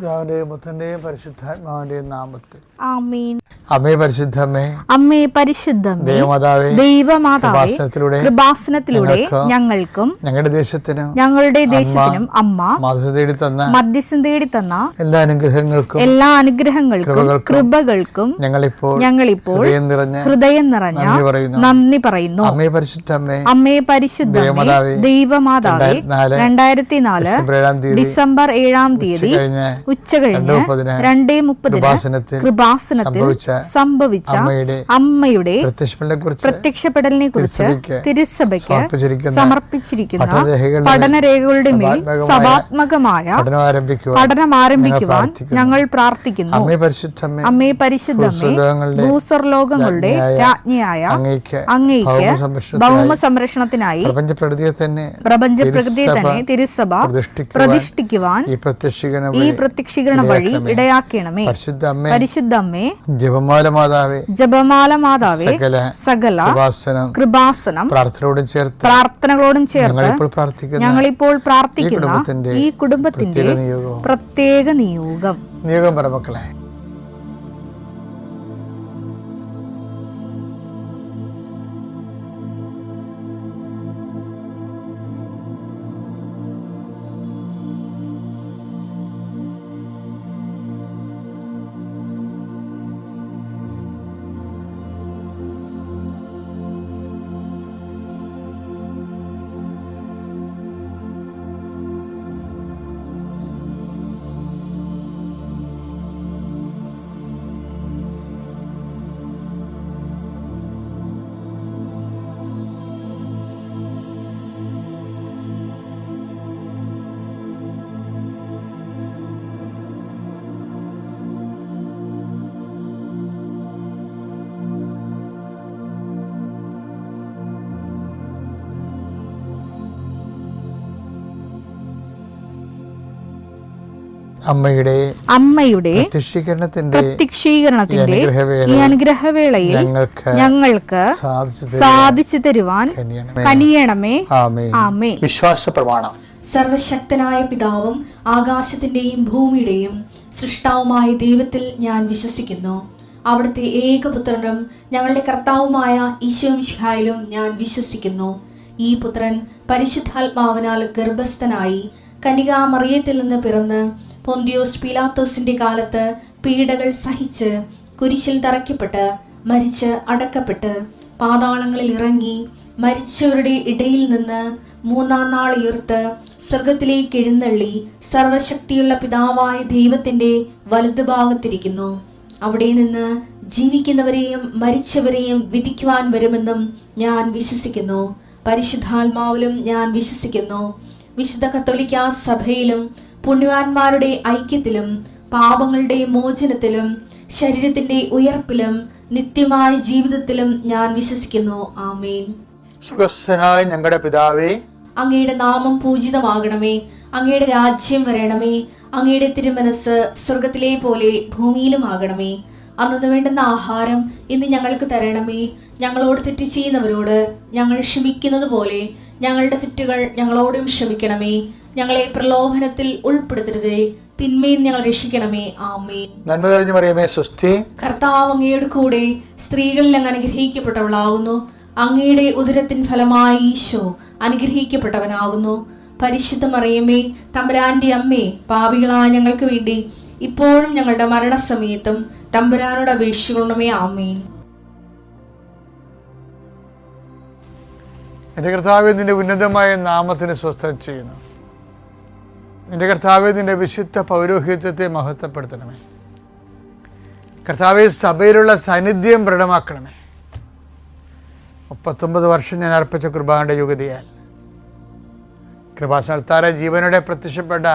പിതാവിന്റെയും പുത്രന്റെയും പരിശുദ്ധാത്മാവിന്റെയും നാമത്തിൽ ആമേൻ. അമ്മേ പരിശുദ്ധമേ, അമ്മേ പരിശുദ്ധമേ, ദൈവമാതാവേ, കൃപാസനത്തിലൂടെ ഞങ്ങൾക്കും ഞങ്ങളുടെ ദേശത്തിനും അമ്മ മധ്യസ്ഥം തേടി തന്ന എല്ലാ അനുഗ്രഹങ്ങൾക്കും കൃപകൾക്കും ഞങ്ങളിപ്പോൾ ഹൃദയം നിറഞ്ഞ നന്ദി പറയുന്നു. അമ്മേ പരിശുദ്ധമേ, ദൈവമാതാവേ, 2004 ഡിസംബർ 7-ാം തീയതി ഉച്ചകഴിഞ്ഞ് 2:30 കൃപാസനത്തിൽ സംഭവിച്ച അമ്മയുടെ പ്രത്യക്ഷപ്പെടലിനെ കുറിച്ച് തിരുസഭയ്ക്ക് സമർപ്പിച്ചിരിക്കുന്ന പഠനരേഖകളുടെ മേൽ സഭാത്മകമായ പഠനം ആരംഭിക്കുവാൻ ഞങ്ങൾ പ്രാർത്ഥിക്കുന്നു. അമ്മേ പരിശുദ്ധമേ, ഭൂസ്വർലോകങ്ങളുടെ രാജ്ഞിയായ അങ്ങേയ്ക്ക് ഭൗമ സംരക്ഷണത്തിനായി പ്രപഞ്ചപ്രകൃതിയെ തന്നെ തിരുസഭ പ്രതിഷ്ഠിക്കുവാൻ ഈ പ്രത്യക്ഷീകരണ വഴി ഇടയാക്കണമേ. പരിശുദ്ധമ്മേ, ജപമാല മാതാവേ, സകല കൃപാസനം പ്രാർത്ഥനകളോടും ചേർത്ത് ഞങ്ങളിപ്പോൾ പ്രാർത്ഥിക്കുന്ന ഈ കുടുംബത്തിന്റെ പ്രത്യേക നിയോഗം പറമക്കളെ. അമ്മയുടെ പ്രത്യക്ഷീകരണത്തിന്റെ ഈ അനുഗ്രഹവേളയിൽ ഞങ്ങൾക്ക് സാധിച്ചു തരുവാൻ കനിയണമേ. ആമേൻ. വിശ്വാസ പ്രമാണം. സർവശക്തനായ പിതാവും ആകാശത്തിന്റെയും ഭൂമിയുടെയും സൃഷ്ടാവുമായ ദൈവത്തിൽ ഞാൻ വിശ്വസിക്കുന്നു. അവിടുത്തെ ഏകപുത്രനും ഞങ്ങളുടെ കർത്താവുമായ ഈശോമിശിഹായിലും ഞാൻ വിശ്വസിക്കുന്നു. ഈ പുത്രൻ പരിശുദ്ധാത്മാവിനാൽ ഗർഭസ്ഥനായി കന്യകാമറിയത്തിൽ നിന്ന് പിറന്ന് പൊന്തിയോസ് പീലാത്തോസിന്റെ കാലത്ത് പീഡകൾ സഹിച്ച് കുരിശിൽ തറയ്ക്കപ്പെട്ട് മരിച്ച് അടക്കപ്പെട്ട് പാതാളങ്ങളിൽ ഇറങ്ങി മരിച്ചവരുടെ ഇടയിൽ നിന്ന് 3-ാം നാൾ ഉയർത്ത് സ്വർഗത്തിലേക്ക് എഴുന്നള്ളി സർവശക്തിയുള്ള പിതാവായ ദൈവത്തിന്റെ വലതുഭാഗത്തിരിക്കുന്നു. അവിടെ നിന്ന് ജീവിക്കുന്നവരെയും മരിച്ചവരെയും വിധിക്കുവാൻ വരുമെന്നും ഞാൻ വിശ്വസിക്കുന്നു. പരിശുദ്ധാത്മാവിലും ഞാൻ വിശ്വസിക്കുന്നു. വിശുദ്ധ കത്തോലിക്കാ സഭയിലും പുണ്യവാന്മാരുടെ ഐക്യത്തിലും പാപങ്ങളുടെ മോചനത്തിലും ശരീരത്തിന്റെ ഉയർപ്പിലും നിത്യമായ ജീവിതത്തിലും ഞാൻ വിശ്വസിക്കുന്നു. ആമേൻ. സ്വർഗ്ഗസ്ഥനായ ഞങ്ങളുടെ പിതാവേ, അങ്ങയുടെ നാമം പൂജിതമാകണമേ. അങ്ങയുടെ രാജ്യം വരണമേ. അങ്ങയുടെ തിരുമനസ് സ്വർഗത്തിലെ പോലെ ഭൂമിയിലും ആകണമേ. അന്നു വേണ്ടുന്ന ആഹാരം ഇന്ന് ഞങ്ങൾക്ക് തരണമേ. ഞങ്ങളോട് തെറ്റ് ചെയ്യുന്നവരോട് ഞങ്ങൾ ക്ഷമിക്കുന്നത് പോലെ ഞങ്ങളുടെ തെറ്റുകൾ ഞങ്ങളോടും ക്ഷമിക്കണമേ. ഞങ്ങളെ പ്രലോഭനത്തിൽ ഉൾപ്പെടുത്തരുതേ, തിന്മയിൽ ഞങ്ങൾ രക്ഷിക്കണമേ. ആമേൻ. നന്മ നിറഞ്ഞ മറിയമേ, സ്വസ്തി. കർത്താവ് അങ്ങയുടെ കൂടെ സ്ത്രീകളിൽ അങ്ങ് അനുഗ്രഹിക്കപ്പെട്ടവളാകുന്നു. അങ്ങയുടെ ഉദരത്തിൻ ഫലമായി ഈശോ അനുഗ്രഹിക്കപ്പെട്ടവനാകുന്നു. പരിശുദ്ധ മറിയമേ, തമ്പുരാന്റെ അമ്മേ, പാപികളായ ഞങ്ങൾക്ക് വേണ്ടി ഇപ്പോഴും ഞങ്ങളുടെ മരണസമയത്തും തമ്പുരാനോട് അപേക്ഷിക്കണമേ. ആമേൻ. എൻ്റെ കർത്താവേ, നിന്റെ ഉന്നതമായ നാമത്തിന് സ്വസ്ഥം ചെയ്യുന്നു. എൻ്റെ കർത്താവേ, നിന്റെ വിശുദ്ധ പൗരോഹിത്യത്തെ മഹത്വപ്പെടുത്തണമേ. കർത്താവേ, സഭയിലുള്ള സാന്നിധ്യം ദൃഢമാക്കണമേ. 39 വർഷം ഞാൻ അർപ്പിച്ച കൃപാന്റെ യുഗതിയാൽ കൃപാസനത്താര ജീവനോടെ പ്രത്യക്ഷപ്പെട്ട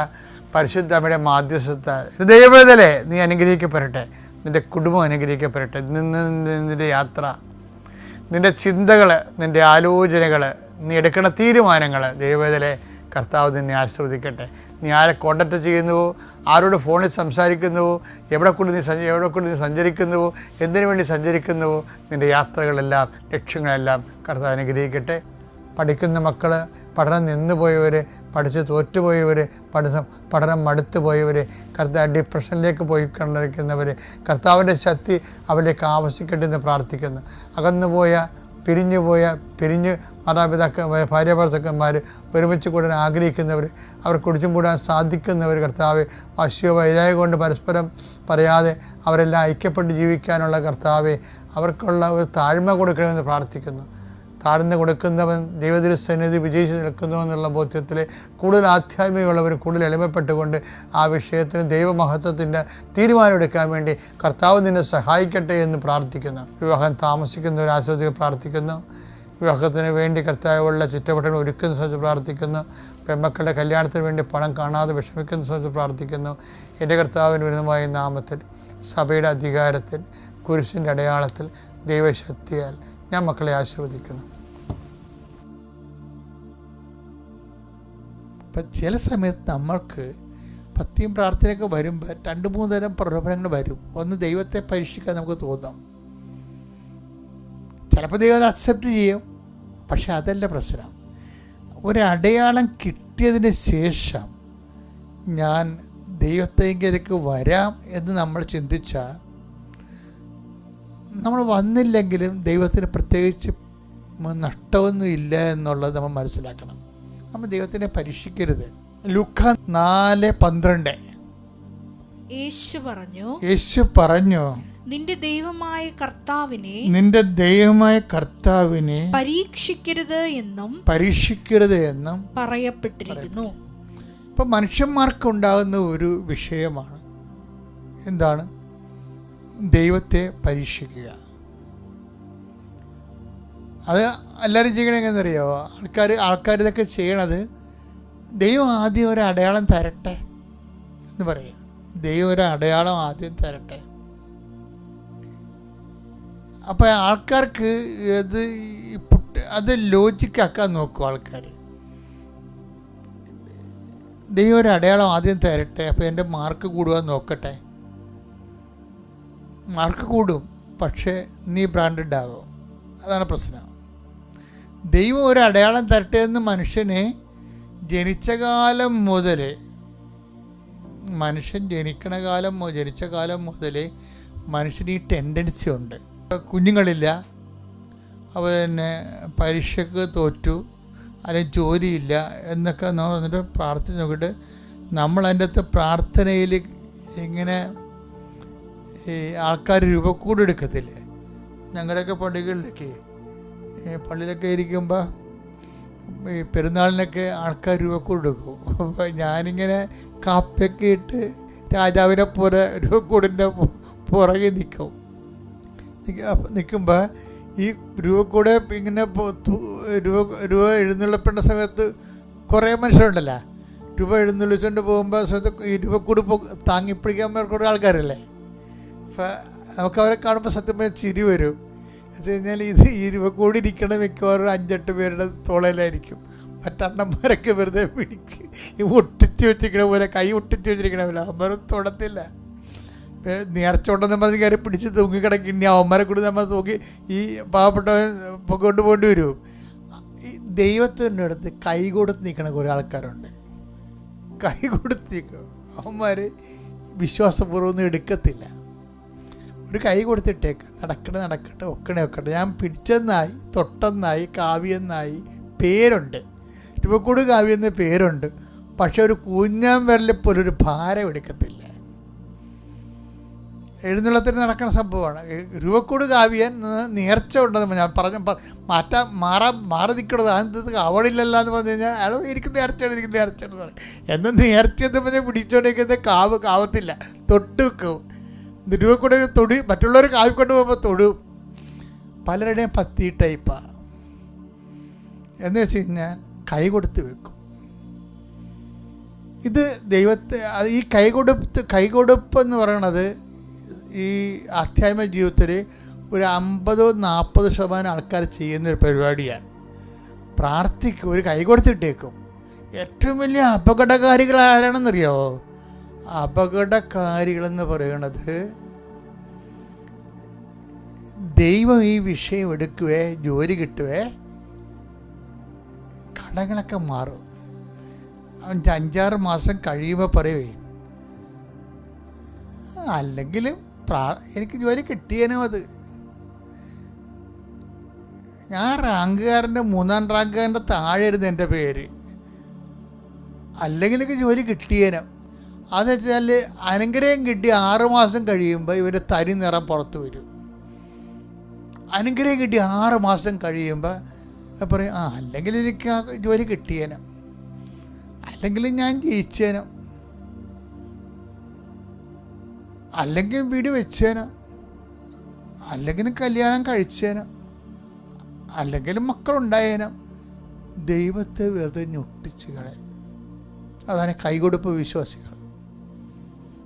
പരിശുദ്ധ അമ്മയുടെ മാധ്യസ്ഥ ദൈവവേദലേ, നീ അനുഗ്രഹിക്കപ്പെടട്ടെ. നിന്റെ കുടുംബം അനുഗ്രഹിക്കപ്പെടട്ടെ. നിന്റെ യാത്ര, നിന്റെ ചിന്തകൾ, നിന്റെ ആലോചനകൾ, നീ എടുക്കുന്ന തീരുമാനങ്ങൾ ദൈവവേദലേ കർത്താവ് നിന്നെ ആശീർവദിക്കട്ടെ. നീ ആരെ കോണ്ടാക്ട് ചെയ്യുന്നുവോ, ആരോട് ഫോണിൽ സംസാരിക്കുന്നുവോ, എവിടെ കൂടി നീ സഞ്ചരിക്കുന്നുവോ, എന്തിനു വേണ്ടി സഞ്ചരിക്കുന്നുവോ, നിൻ്റെ യാത്രകളെല്ലാം ലക്ഷ്യങ്ങളെല്ലാം കർത്താവ് അനുഗ്രഹിക്കട്ടെ. പഠിക്കുന്ന മക്കൾ, പഠനം നിന്നുപോയവർ, പഠിച്ച് തോറ്റുപോയവർ, പഠനം മടുത്തു പോയവർ, കർത്താവ് ഡിപ്രഷനിലേക്ക് പോയി കണ്ടിരിക്കുന്നവർ, കർത്താവിൻ്റെ ശക്തി അവരിലേക്ക് ആവശ്യിക്കട്ടെ എന്ന് പ്രാർത്ഥിക്കുന്നു. അകന്നുപോയ പിരിഞ്ഞ് മാതാപിതാക്കൾ, ഭാര്യാഭർത്താക്കന്മാർ ഒരുമിച്ച് കൂടാൻ ആഗ്രഹിക്കുന്നവർ, അവർ കുടിച്ചും കൂടാൻ സാധിക്കുന്നവർ, കർത്താവ് വാശിയോ വൈരാഗ്യം കൊണ്ട് പരസ്പരം പറയാതെ അവരെല്ലാം ഐക്യപ്പെട്ട് ജീവിക്കാനുള്ള കർത്താവെ അവർക്കുള്ള ഒരു താഴ്മ കൊടുക്കണമെന്ന് പ്രാർത്ഥിക്കുന്നു. താഴ്ന്നു കൊടുക്കുന്നവൻ ദൈവത്തിൻ്റെ വിജയിച്ച് നിൽക്കുന്നു എന്നുള്ള ബോധ്യത്തിൽ കൂടുതൽ ആധ്യാത്മികമുള്ളവർ കൂടുതൽ എളിമപ്പെട്ടുകൊണ്ട് ആ വിഷയത്തിന് ദൈവമഹത്വത്തിൻ്റെ തീരുമാനമെടുക്കാൻ വേണ്ടി കർത്താവ് നിന്നെ സഹായിക്കട്ടെ എന്ന് പ്രാർത്ഥിക്കുന്നു. വിവാഹം താമസിക്കുന്നവർ ആശ്വസിച്ച് പ്രാർത്ഥിക്കുന്നു. വിവാഹത്തിന് വേണ്ടി കർത്താവുള്ള ചുറ്റവട്ടങ്ങൾ ഒരുക്കുന്ന സംബന്ധിച്ച് പ്രാർത്ഥിക്കുന്നു. പെൺമക്കളുടെ കല്യാണത്തിന് വേണ്ടി പണം കാണാതെ വിഷമിക്കുന്ന സംബന്ധിച്ച് പ്രാർത്ഥിക്കുന്നു. എൻ്റെ കർത്താവിന് വിരുദ്ധമായ നാമത്തിൽ, സഭയുടെ അധികാരത്തിൽ, കുരിശിൻ്റെ അടയാളത്തിൽ, ദൈവശക്തിയാൽ ഞാൻ മക്കളെ ആശീർവദിക്കുന്നു. ഇപ്പം ചില സമയത്ത് നമ്മൾക്ക് ഭക്തിയും പ്രാർത്ഥനയൊക്കെ വരുമ്പോൾ 2-3 തരം പ്രലോഭനങ്ങൾ വരും. ഒന്ന്, ദൈവത്തെ പരീക്ഷിക്കാൻ നമുക്ക് തോന്നും. ചിലപ്പോൾ ദൈവം അത് അക്സെപ്റ്റ് ചെയ്യും. പക്ഷെ അതല്ല പ്രശ്നം. ഒരടയാളം കിട്ടിയതിന് ശേഷം ഞാൻ ദൈവത്തേക്ക് വരാം എന്ന് നമ്മൾ ചിന്തിച്ചാൽ, നമ്മൾ വന്നില്ലെങ്കിലും ദൈവത്തിന് പ്രത്യേകിച്ച് നഷ്ടമൊന്നും ഇല്ല എന്നുള്ളത് നമ്മൾ മനസ്സിലാക്കണം. നമ്മൾ ദൈവത്തിനെ പരീക്ഷിക്കരുത്. ലൂക്കാ 4:12 യേശു പറഞ്ഞു നിന്റെ ദൈവമായ കർത്താവിനെ പരീക്ഷിക്കരുത് എന്നും പറയപ്പെട്ടിരിക്കുന്നു. ഇപ്പം മനുഷ്യന്മാർക്കുണ്ടാകുന്ന ഒരു വിഷയമാണ് എന്താണ്? ദൈവത്തെ പരീക്ഷിക്കുക. അത് എല്ലാവരും ചെയ്യണം. എങ്ങനെയെന്നറിയാമോ? ആൾക്കാർ ഇതൊക്കെ ചെയ്യണത് ദൈവം ആദ്യം ഒരു അടയാളം തരട്ടെ എന്ന് പറയും. ദൈവം ഒരു അടയാളം ആദ്യം തരട്ടെ. അപ്പം ആൾക്കാർക്ക് അത് ലോജിക്കാക്കാൻ നോക്കും ആൾക്കാർ. ദൈവം ഒരു അടയാളം ആദ്യം തരട്ടെ, അപ്പോൾ എൻ്റെ മാർക്ക് കൂടുവാൻ നോക്കട്ടെ. മാർക്ക് കൂടും, പക്ഷേ നീ ബ്രാൻഡഡ് ആകും. അതാണ് പ്രശ്നം. ദൈവം ഒരു അടയാളം തരട്ടെ എന്ന് മനുഷ്യനെ ജനിച്ച കാലം മുതൽ മനുഷ്യന് ഈ ടെൻഡൻസി ഉണ്ട്. കുഞ്ഞുങ്ങളില്ല, പിന്നെ പരീക്ഷയ്ക്ക് തോറ്റു, അല്ലെങ്കിൽ ജോലിയില്ല എന്നൊക്കെ വന്നിട്ട് പ്രാർത്ഥന നോക്കിയിട്ട് നമ്മൾ അതിൻ്റെ അകത്ത് പ്രാർത്ഥനയിൽ ഇങ്ങനെ ഈ ആൾക്കാർ രൂപക്കൂട് എടുക്കത്തില്ലേ? ഞങ്ങളുടെയൊക്കെ പള്ളിയിലൊക്കെ ഇരിക്കുമ്പോൾ ഈ പെരുന്നാളിനൊക്കെ ആൾക്കാർ രൂപക്കൂട് എടുക്കും. അപ്പോൾ ഞാനിങ്ങനെ കാപ്പിയൊക്കെ ഇട്ട് രാജാവിനെ പോലെ രൂപക്കൂടിൻ്റെ പുറകെ നിൽക്കുമ്പോൾ ഈ രൂപക്കൂടെ ഇങ്ങനെ രൂപ എഴുന്നള്ളിപ്പേണ്ട സമയത്ത് കുറേ മനുഷ്യരുണ്ടല്ലോ. രൂപ എഴുന്നള്ളിച്ചുകൊണ്ട് പോകുമ്പോൾ സമയത്ത് ഈ രൂപക്കൂട് താങ്ങിപ്പിടിക്കാൻ കുറേ ആൾക്കാരല്ലേ. അപ്പം നമുക്ക് അവരെ കാണുമ്പോൾ സത്യം പറഞ്ഞാൽ ചിരി വരും. എന്ന് വെച്ച് കഴിഞ്ഞാൽ ഈ രൂപക്കൂടി ഇരിക്കണം മിക്കവാറും 5-8 പേരുടെ തോളയിലായിരിക്കും. മറ്റണ്ണന്മാരൊക്കെ വെറുതെ പിടിക്ക് ഈ ഒട്ടിച്ച് വെച്ചിരിക്കണ പോലെ, കൈ ഒട്ടിച്ച് വെച്ചിരിക്കണ പോലെ. അവന്മാരും തൊടത്തില്ല. നേർച്ചോണ്ടെന്ന് പറഞ്ഞ് കയറി പിടിച്ച് തൂങ്ങിക്കിടക്കി. ഇനി അവന്മാരെ കൂടി നമ്മൾ തൂക്കി ഈ പാവപ്പെട്ടവൻ കൊണ്ടുപോകേണ്ടി വരും. ഈ ദൈവത്തിൻ്റെ അടുത്ത് കൈ കൊടുത്ത് നിൽക്കണ കുറേ ആൾക്കാരുണ്ട്. കൈ കൊടുത്ത് നിൽക്കും. അവന്മാർ വിശ്വാസപൂർവ്വമൊന്നും എടുക്കത്തില്ല. ഒരു കൈ കൊടുത്തിട്ടേക്ക്, നടക്കട്ടെ, ഒക്കട്ടെ. ഞാൻ പിടിച്ചെന്നായി, തൊട്ടെന്നായി, കാവ്യെന്നായി പേരുണ്ട്, രൂപക്കൂട് കാവ്യെന്ന് പേരുണ്ട്. പക്ഷെ ഒരു കുഞ്ഞാൻ വിരലിപ്പോൾ ഒരു ഭാരം എടുക്കത്തില്ല. എഴുന്നള്ളത്തിന് നടക്കുന്ന സംഭവമാണ്. രൂപക്കൂട് കാവ്യൻ നേർച്ച ഉണ്ടെന്ന് ഞാൻ മാറി നിൽക്കണത്. അത് അവളില്ലല്ലോ എന്ന് പറഞ്ഞു കഴിഞ്ഞാൽ അയാൾ എനിക്ക് നേർച്ചയെന്ന് പറയും. എന്നും നേർച്ചയെന്ന് പറഞ്ഞാൽ പിടിച്ചോണ്ടിരിക്കുന്നത് കാവത്തില്ല, തൊട്ട് വെക്കും. രൂപക്കൂടെ തൊടി, മറ്റുള്ളവർ കാവിക്കൊണ്ട് പോകുമ്പോൾ തൊടും. പലരുടെയും പത്തി ടൈപ്പാണ്. എന്ന് വെച്ച് കഴിഞ്ഞാൽ കൈ കൊടുത്ത് വെക്കും. ഇത് ദൈവത്തെ ഈ കൈകൊടുപ്പ് എന്ന് പറയണത് ഈ ആധ്യാത്മിക ജീവിതത്തിൽ ഒരു 50-40% ആൾക്കാർ ചെയ്യുന്നൊരു പരിപാടിയാണ്. പ്രാർത്ഥിക്കും, ഒരു കൈ കൊടുത്തിട്ടേക്കും. ഏറ്റവും വലിയ അപകടകാരികൾ ആരാണെന്നറിയാമോ? അപകടകാരികളെന്ന് പറയണത് ദൈവം ഈ വിഷയം എടുക്കുവേ, ജോലി കിട്ടുവേ, കടങ്ങളൊക്കെ മാറും. 5-6 മാസം കഴിയുമ്പോൾ പറയുവേ, അല്ലെങ്കിലും എനിക്ക് ജോലി കിട്ടിയേനോ. അത് ഞാൻ റാങ്കുകാരൻ്റെ 3ാം റാങ്കുകാരൻ്റെ താഴെയായിരുന്നു എൻ്റെ പേര്, അല്ലെങ്കിൽ എനിക്ക് ജോലി കിട്ടിയേനോ. അതെന്ന് വെച്ചാൽ അനുഗ്രഹം കിട്ടി 6 മാസം കഴിയുമ്പോൾ ഇവൻ്റെ തനി നിറം പുറത്ത് വരും. അനുഗ്രഹം കിട്ടി 6 മാസം കഴിയുമ്പോൾ പറയും, അല്ലെങ്കിൽ എനിക്ക് ആ ജോലി കിട്ടിയേനോ, അല്ലെങ്കിൽ ഞാൻ ജയിച്ചേനോ, അല്ലെങ്കിൽ വീട് വെച്ചേനോ, അല്ലെങ്കിൽ കല്യാണം കഴിച്ചേനോ, അല്ലെങ്കിൽ മക്കളുണ്ടായേനോ. ദൈവത്തെ വെറുതെ ഞൊട്ടിച്ച് കളയും. അതാണ് കൈകൊടുപ്പ് വിശ്വാസികൾ.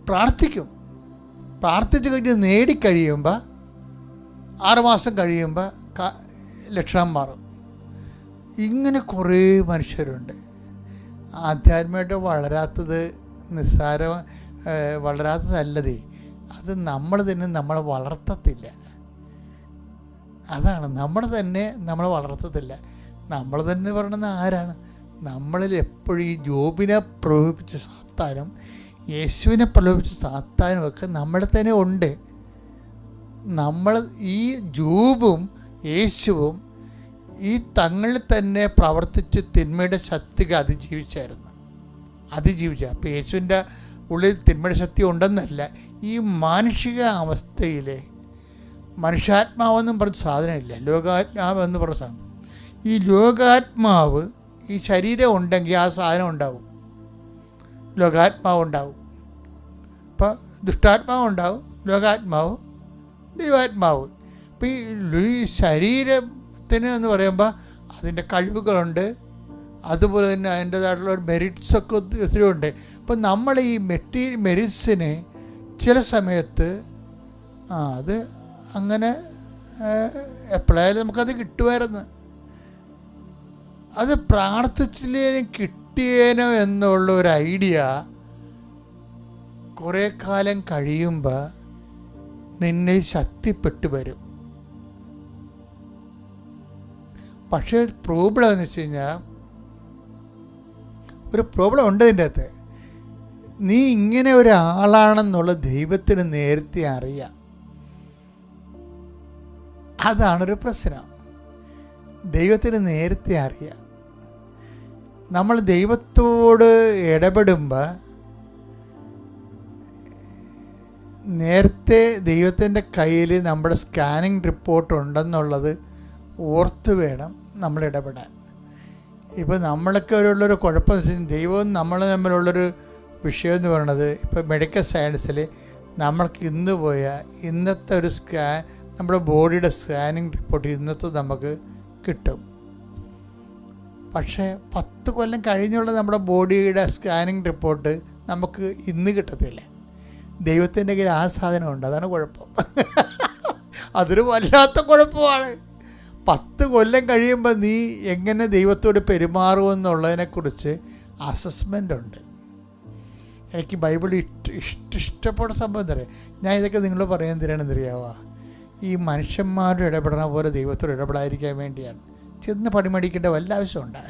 പ്രാർത്ഥിക്കും, പ്രാർത്ഥിച്ച് കഴിഞ്ഞ് നേടിക്കഴിയുമ്പോൾ 6 മാസം കഴിയുമ്പോൾ ലക്ഷണം മാറും. ഇങ്ങനെ കുറേ മനുഷ്യരുണ്ട്. ആധ്യാത്മികമായിട്ട് വളരാത്തതല്ലതേ, അത് നമ്മൾ തന്നെ നമ്മളെ വളർത്തത്തില്ല. അതാണ് നമ്മളെ വളർത്തത്തില്ല. നമ്മൾ തന്നെ പറയണത് ആരാണ്? നമ്മളിൽ എപ്പോഴും ഈ ജോബിനെ പ്രലോഭിപ്പിച്ച സാത്താനും യേശുവിനെ പ്രലോഭിപ്പിച്ച സാത്താനും ഒക്കെ നമ്മളെ തന്നെ ഉണ്ട്. നമ്മൾ ഈ ജോബും യേശുവും ഈ തങ്ങളിൽ തന്നെ പ്രവർത്തിച്ച് തിന്മയുടെ ശക്തിക്ക് അതിജീവിച്ച. അപ്പോൾ യേശുവിൻ്റെ ഉള്ളിൽ തിന്മയുടെ ശക്തി ഉണ്ടെന്നല്ല, ഈ മാനുഷിക അവസ്ഥയിൽ മനുഷ്യാത്മാവെന്നും പറഞ്ഞ സാധനമില്ല, ലോകാത്മാവെന്ന് പറഞ്ഞ സാധനം. ഈ ലോകാത്മാവ്, ഈ ശരീരം ഉണ്ടെങ്കിൽ ആ സാധനം ഉണ്ടാവും, ലോകാത്മാവ് ഉണ്ടാവും. അപ്പോൾ ദുഷ്ടാത്മാവ് ഉണ്ടാവും, ലോകാത്മാവ്, ദൈവാത്മാവ്. അപ്പോൾ ഈ ശരീരത്തിന് എന്ന് പറയുമ്പോൾ അതിൻ്റെ കഴിവുകളുണ്ട്, അതുപോലെ തന്നെ അതിൻ്റേതായിട്ടുള്ള ഒരു മെറിറ്റ്സൊക്കെ ഒത്തിരി ഉണ്ട്. അപ്പം നമ്മൾ ഈ മെറിറ്റ്സിന് ചില സമയത്ത് അത് അങ്ങനെ എപ്പോഴായാലും നമുക്കത് കിട്ടുമായിരുന്നു. അത് പ്രാർത്ഥിച്ചില്ലേനും കിട്ടിയേനോ എന്നുള്ള ഒരു ഐഡിയ കുറേ കാലം കഴിയുമ്പോൾ നിന്നെ ശക്തിപ്പെട്ടു വരും. പക്ഷേ പ്രോബ്ലം എന്ന് വെച്ച് കഴിഞ്ഞാൽ, ഒരു പ്രോബ്ലം ഉണ്ട് ഇതിൻ്റെ അകത്ത്. നീ ഇങ്ങനെ ഒരാളാണെന്നുള്ള ദൈവത്തിന് നേരത്തെ അറിയാം. അതാണൊരു പ്രശ്നം. ദൈവത്തിന് നേരത്തെ അറിയാം. നമ്മൾ ദൈവത്തോട് ഇടപെടുമ്പോൾ നേരത്തെ ദൈവത്തിൻ്റെ കയ്യിൽ നമ്മുടെ സ്കാനിങ് റിപ്പോർട്ട് ഉണ്ടെന്നുള്ളത് ഓർത്ത് വേണം നമ്മൾ ഇടപെടാൻ. ഇപ്പോൾ നമ്മളൊക്കെ ഉള്ളൊരു കുഴപ്പം എന്ന് വെച്ചാൽ, ദൈവവും നമ്മൾ തമ്മിലുള്ളൊരു വിഷയം എന്ന് പറയുന്നത്, ഇപ്പോൾ മെഡിക്കൽ സയൻസിൽ നമ്മൾക്ക് ഇന്ന് പോയാൽ ഇന്നത്തെ ഒരു നമ്മുടെ ബോഡിയുടെ സ്കാനിങ് റിപ്പോർട്ട് ഇന്നത്തെ നമുക്ക് കിട്ടും. പക്ഷേ 10 കൊല്ലം കഴിഞ്ഞുള്ള നമ്മുടെ ബോഡിയുടെ സ്കാനിങ് റിപ്പോർട്ട് നമുക്ക് ഇന്ന് കിട്ടത്തില്ല. ദൈവത്തിൻ്റെ കയ്യിൽ ആ സാധനമുണ്ട്. അതാണ് കുഴപ്പം. അതൊരു വല്ലാത്ത കുഴപ്പമാണ്. 10 കൊല്ലം കഴിയുമ്പോൾ നീ എങ്ങനെ ദൈവത്തോട് പെരുമാറുമെന്നുള്ളതിനെക്കുറിച്ച് അസസ്മെൻ്റ് ഉണ്ട്. എനിക്ക് ബൈബിൾ ഇഷ്ടപ്പെട്ട സംഭവം തരാം. ഞാൻ ഇതൊക്കെ നിങ്ങൾ പറയാൻ തരാണെന്നറിയാവോ? ഈ മനുഷ്യന്മാരുടെ ഇടപെടണ പോലെ ദൈവത്തോട് ഇടപെടാതിരിക്കാൻ വേണ്ടിയാണ്. ചെന്ന് പണിമടിക്കേണ്ട വല്ല ആവശ്യമുണ്ട്?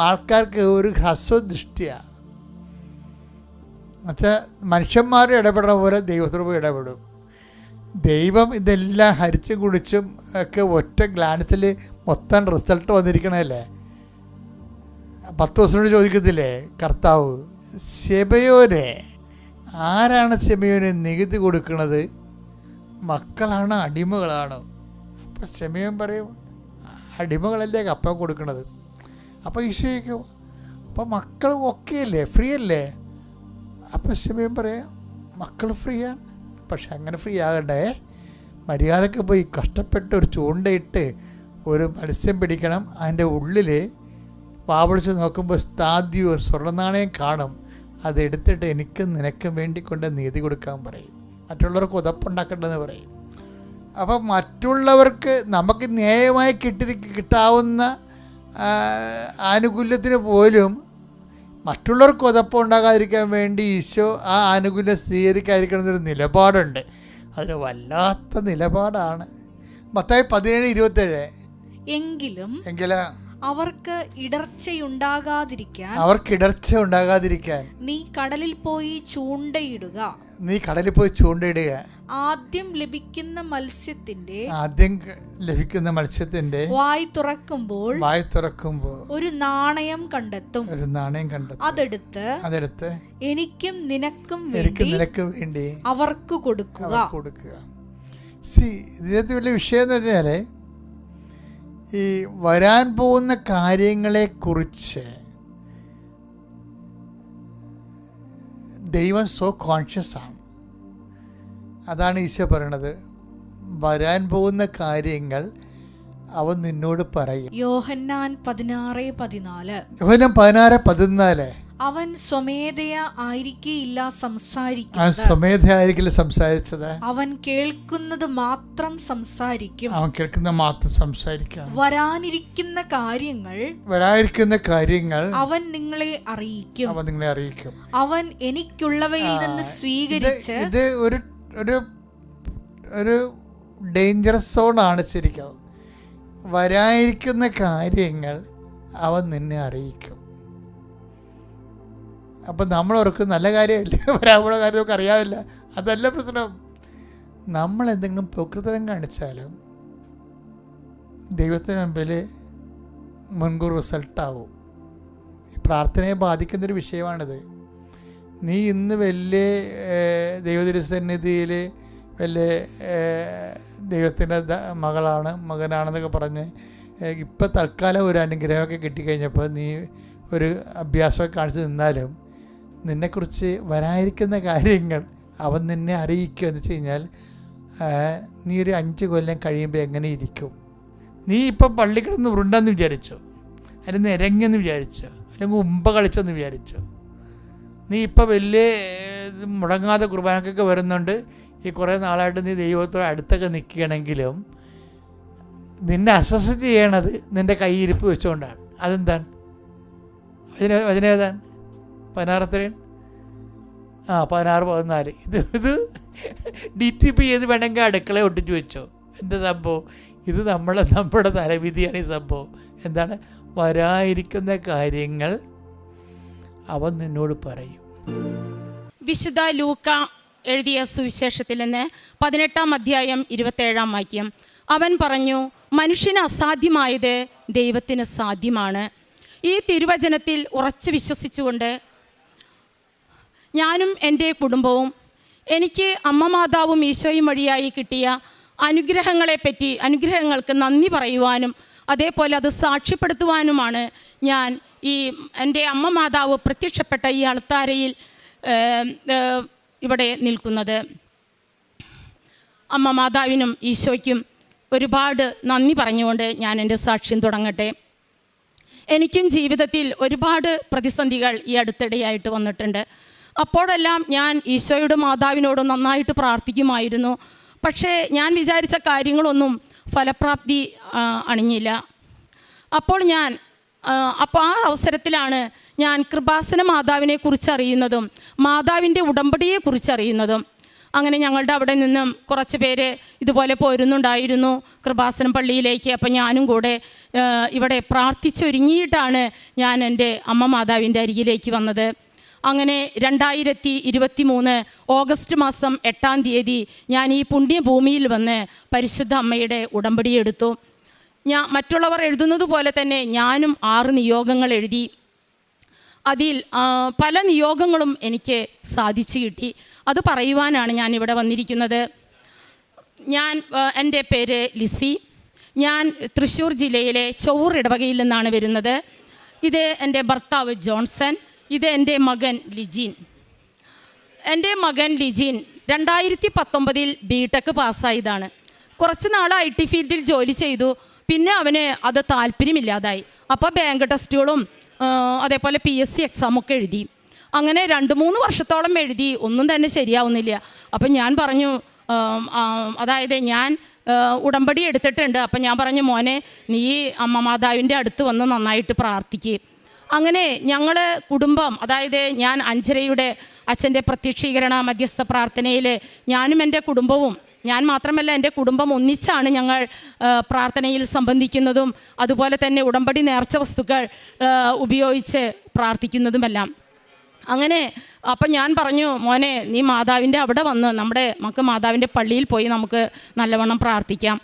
ആൾക്കാർക്ക് ഒരു ഹ്രസ്വദൃഷ്ടിയാണ്. എന്നുവെച്ചാൽ മനുഷ്യന്മാരുടെ ഇടപെടണ പോലെ ദൈവത്തോട് പോയി ഇടപെടും. ദൈവം ഇതെല്ലാം ഹരിച്ചും കുടിച്ചും ഒക്കെ ഒറ്റ ഗ്ലാൻസിൽ മൊത്തം റിസൾട്ട് വന്നിരിക്കണമല്ലേ. 10 ദിവസത്തിനോട് ചോദിക്കത്തില്ലേ കർത്താവ്, ശെബയോനെ, ആരാണ് ശെബയോന് നികുതി കൊടുക്കുന്നത്? മക്കളാണോ അടിമകളാണോ? അപ്പോൾ ശെമയോൻ പറയും, അടിമകളല്ലേ കപ്പം കൊടുക്കണത്. അപ്പോൾ ഈശോയ്ക്കും അപ്പോൾ മക്കൾ ഓക്കെ അല്ലേ, ഫ്രീ അല്ലേ? അപ്പോൾ ശെമയോൻ പറയാം, മക്കൾ ഫ്രീ ആണ്. പക്ഷെ അങ്ങനെ ഫ്രീ ആകണ്ടേ, മര്യാദക്ക് പോയി കഷ്ടപ്പെട്ട് ഒരു ചൂണ്ടയിട്ട് ഒരു മത്സ്യം പിടിക്കണം. അതിൻ്റെ ഉള്ളിൽ വാവിളിച്ച് നോക്കുമ്പോൾ സ്ഥാദ്യം സ്വർണ്ണനാണയം കാണും. അതെടുത്തിട്ട് എനിക്കും നിനക്കും വേണ്ടി കൊണ്ട് നീതി കൊടുക്കാൻ പറയും. മറ്റുള്ളവർക്ക് ഉതപ്പുണ്ടാക്കേണ്ടതെന്ന് പറയും. അപ്പം മറ്റുള്ളവർക്ക് നമുക്ക് ന്യായമായി കിട്ടാവുന്ന ആനുകൂല്യത്തിന് പോലും മറ്റുള്ളവർക്ക് ഉതപ്പുണ്ടാകാതിരിക്കാൻ വേണ്ടി ഈശോ ആ ആനുകൂല്യം സ്വീകരിക്കാതിരിക്കണം എന്നൊരു നിലപാടുണ്ട്. അതൊരു വല്ലാത്ത നിലപാടാണ്. മത്തായി 17:27. എങ്കിലും എങ്കിലും അവർക്ക് ഇടർച്ചയുണ്ടാകാതിരിക്കാൻ നീ കടലിൽ പോയി ചൂണ്ടയിടുക. ആദ്യം ലഭിക്കുന്ന മത്സ്യത്തിന്റെ വായ് തുറക്കുമ്പോൾ ഒരു നാണയം കണ്ടെത്തും. അതെടുത്ത് എനിക്കും നിനക്കും വേണ്ടി അവർക്ക് കൊടുക്കുക. ഇതിനകത്ത് വലിയ വിഷയം എന്ന് പറഞ്ഞാല് ഈ വരാൻ പോകുന്ന കാര്യങ്ങളെക്കുറിച്ച് ദൈവം സോ കോൺഷ്യസ് ആണ്. അതാണ് ഈശോ പറയണത്, വരാൻ പോകുന്ന കാര്യങ്ങൾ അവൻ നിന്നോട് പറയും. യോഹന്നാൻ 16:14. യോഹന്നാൻ 16:14. അവൻ സ്വമേധയാ ആയിരിക്കില്ല സംസാരിച്ചത്. അവൻ കേൾക്കുന്നത് മാത്രം സംസാരിക്കും. വരാനിരിക്കുന്ന കാര്യങ്ങൾ അവൻ നിങ്ങളെ അറിയിക്കും. അവൻ എനിക്കുള്ളവയിൽ നിന്ന് സ്വീകരിച്ച്. ഇത് ഒരു ഡേഞ്ചറസ് സോണാണ് ശരിക്കും. വരാനിരിക്കുന്ന കാര്യങ്ങൾ അവൻ നിന്നെ അറിയിക്കും. അപ്പം നമ്മളവർക്ക് നല്ല കാര്യമല്ലേ, വരാനുള്ള കാര്യം നമുക്ക് അറിയാവില്ല. അതല്ല പ്രശ്നം. നമ്മൾ എന്തെങ്കിലും പ്രകൃതം കാണിച്ചാലും ദൈവത്തിന് മുമ്പിൽ മുൻകൂർ റിസൾട്ടാവും. ഈ പ്രാർത്ഥനയെ ബാധിക്കുന്നൊരു വിഷയമാണിത്. നീ ഇന്ന് വലിയ ദൈവതിരുസന്നിധിയിൽ വലിയ ദൈവത്തിൻ്റെ മകനാണെന്നൊക്കെ പറഞ്ഞ് ഇപ്പം തൽക്കാലം ഒരു അനുഗ്രഹമൊക്കെ കിട്ടിക്കഴിഞ്ഞപ്പോൾ നീ ഒരു അഭ്യാസമൊക്കെ കാണിച്ച് നിന്നാലും നിന്നെക്കുറിച്ച് വരാനിരിക്കുന്ന കാര്യങ്ങൾ അവൻ നിന്നെ അറിയിക്കുക എന്ന് വെച്ച് കഴിഞ്ഞാൽ നീ ഒരു 5 കൊല്ലം കഴിയുമ്പോൾ എങ്ങനെ ഇരിക്കും? നീ ഇപ്പം പള്ളി കിടന്ന് ഉരുണ്ടെന്ന് വിചാരിച്ചോ, അല്ലെങ്കിൽ ഇരങ്ങിയെന്ന് വിചാരിച്ചോ, അല്ലെങ്കിൽ ഉമ്പ കളിച്ചെന്ന് വിചാരിച്ചോ? നീ ഇപ്പം വലിയ മുടങ്ങാതെ കുർബാനക്കൊക്കെ വരുന്നുണ്ട്, ഈ കുറേ നാളായിട്ട് നീ ദൈവത്തോട് അടുത്തൊക്കെ നിൽക്കുകയാണെങ്കിലും നിന്നെ അസസ് ചെയ്യണത് നിൻ്റെ കൈയിരിപ്പ് വെച്ചുകൊണ്ടാണ്. അതെന്താണ്? വചനേതാണ്? 16:14. ഇത് DTP ചെയ്ത് വേണമെങ്കിൽ അടുക്കള ഒട്ടിച്ച് വെച്ചോ. എന്താ സംഭവം? ഇത് നമ്മുടെ തലവിധിയാണ് ഈ സംഭവം. എന്താണ്? വരാനിരിക്കുന്ന കാര്യങ്ങൾ അവൻ നിന്നോട് പറയും. വിശുദ്ധ ലൂക്ക എഴുതിയ സുവിശേഷത്തിൽ നിന്ന് 18-ാം അധ്യായം 27-ാം വാക്യം. അവൻ പറഞ്ഞു, മനുഷ്യന് അസാധ്യമായത് ദൈവത്തിന് സാധ്യമാണ്. ഈ തിരുവചനത്തിൽ ഉറച്ചു വിശ്വസിച്ചുകൊണ്ട് ഞാനും എൻ്റെ കുടുംബവും എനിക്ക് അമ്മ മാതാവും ഈശോയും വഴിയായി കിട്ടിയ അനുഗ്രഹങ്ങൾക്ക് നന്ദി പറയുവാനും അതേപോലെ അത് സാക്ഷ്യപ്പെടുത്തുവാനുമാണ് ഞാൻ ഈ എൻ്റെ അമ്മ മാതാവ് പ്രത്യക്ഷപ്പെട്ട ഈ അൾത്താരയിൽ ഇവിടെ നിൽക്കുന്നത്. അമ്മ മാതാവിനും ഈശോയ്ക്കും ഒരുപാട് നന്ദി പറഞ്ഞുകൊണ്ട് ഞാൻ എൻ്റെ സാക്ഷ്യം തുടങ്ങട്ടെ. എനിക്കും ജീവിതത്തിൽ ഒരുപാട് പ്രതിസന്ധികൾ ഈ അടുത്തിടെയായിട്ട് വന്നിട്ടുണ്ട്. അപ്പോഴെല്ലാം ഞാൻ ഈശോയുടെ മാതാവിനോട് നന്നായിട്ട് പ്രാർത്ഥിക്കുമായിരുന്നു. പക്ഷേ ഞാൻ വിചാരിച്ച കാര്യങ്ങളൊന്നും ഫലപ്രാപ്തി അണിഞ്ഞില്ല. അപ്പോൾ ആ അവസരത്തിലാണ് ഞാൻ കൃപാസന മാതാവിനെ കുറിച്ചറിയുന്നതും മാതാവിൻ്റെ ഉടമ്പടിയെക്കുറിച്ചറിയുന്നതും. അങ്ങനെ ഞങ്ങളുടെ അവിടെ നിന്നും കുറച്ച് പേര് ഇതുപോലെ പോരുന്നുണ്ടായിരുന്നു കൃപാസനം പള്ളിയിലേക്ക്. അപ്പം ഞാനും കൂടെ ഇവിടെ പ്രാർത്ഥിച്ചൊരുങ്ങിയിട്ടാണ് ഞാൻ എൻ്റെ അമ്മ മാതാവിൻ്റെ അരികിലേക്ക് വന്നത്. അങ്ങനെ 2023 ഓഗസ്റ്റ് മാസം 8-ാം തീയതി ഞാൻ ഈ പുണ്യഭൂമിയിൽ വന്ന് പരിശുദ്ധ അമ്മയുടെ ഉടമ്പടി എടുത്തു. മറ്റുള്ളവർ എഴുതുന്നത് പോലെ തന്നെ ഞാനും 6 നിയോഗങ്ങൾ എഴുതി. അതിൽ പല നിയോഗങ്ങളും എനിക്ക് സാധിച്ചു കിട്ടി. അത് പറയുവാനാണ് ഞാനിവിടെ വന്നിരിക്കുന്നത്. എൻ്റെ പേര് ലിസി. ഞാൻ തൃശ്ശൂർ ജില്ലയിലെ ചൊവ്വൂർ ഇടവകയിൽ നിന്നാണ് വരുന്നത്. ഇത് എൻ്റെ ഭർത്താവ് ജോൺസൺ. ഇത് എൻ്റെ മകൻ ലിജിൻ. എൻ്റെ മകൻ ലിജിൻ 2019 BTech പാസ്സായതാണ്. കുറച്ച് നാൾ IT ഫീൽഡിൽ ജോലി ചെയ്തു. പിന്നെ അവന് അത് താല്പര്യമില്ലാതായി. അപ്പോൾ ബാങ്ക് ടെസ്റ്റുകളും അതേപോലെ PSC എക്സാമൊക്കെ എഴുതി. അങ്ങനെ 2-3 വർഷത്തോളം എഴുതി. ഒന്നും തന്നെ ശരിയാവുന്നില്ല. അപ്പം ഞാൻ പറഞ്ഞു, അതായത് ഞാൻ ഉടമ്പടി എടുത്തിട്ടുണ്ട്. അപ്പം ഞാൻ പറഞ്ഞു, മോനെ നീ അമ്മ മാതാവിൻ്റെ അടുത്ത് വന്ന് നന്നായിട്ട് പ്രാർത്ഥിക്കുക. അങ്ങനെ ഞങ്ങൾ കുടുംബം, അതായത് ഞാൻ അഞ്ചരയുടെ അച്ഛൻ്റെ പ്രത്യക്ഷീകരണ മധ്യസ്ഥ പ്രാർത്ഥനയിൽ ഞാനും എൻ്റെ കുടുംബവും ഞാൻ മാത്രമല്ല, എൻ്റെ കുടുംബം ഒന്നിച്ചാണ് ഞങ്ങൾ പ്രാർത്ഥനയിൽ സംബന്ധിക്കുന്നതും അതുപോലെ തന്നെ ഉടമ്പടി നേർച്ച വസ്തുക്കൾ ഉപയോഗിച്ച് പ്രാർത്ഥിക്കുന്നതുമെല്ലാം. അങ്ങനെ അപ്പം ഞാൻ പറഞ്ഞു, മോനെ നീ മാതാവിൻ്റെ അവിടെ വന്ന് നമുക്ക് മാതാവിൻ്റെ പള്ളിയിൽ പോയി നമുക്ക് നല്ലവണ്ണം പ്രാർത്ഥിക്കാം.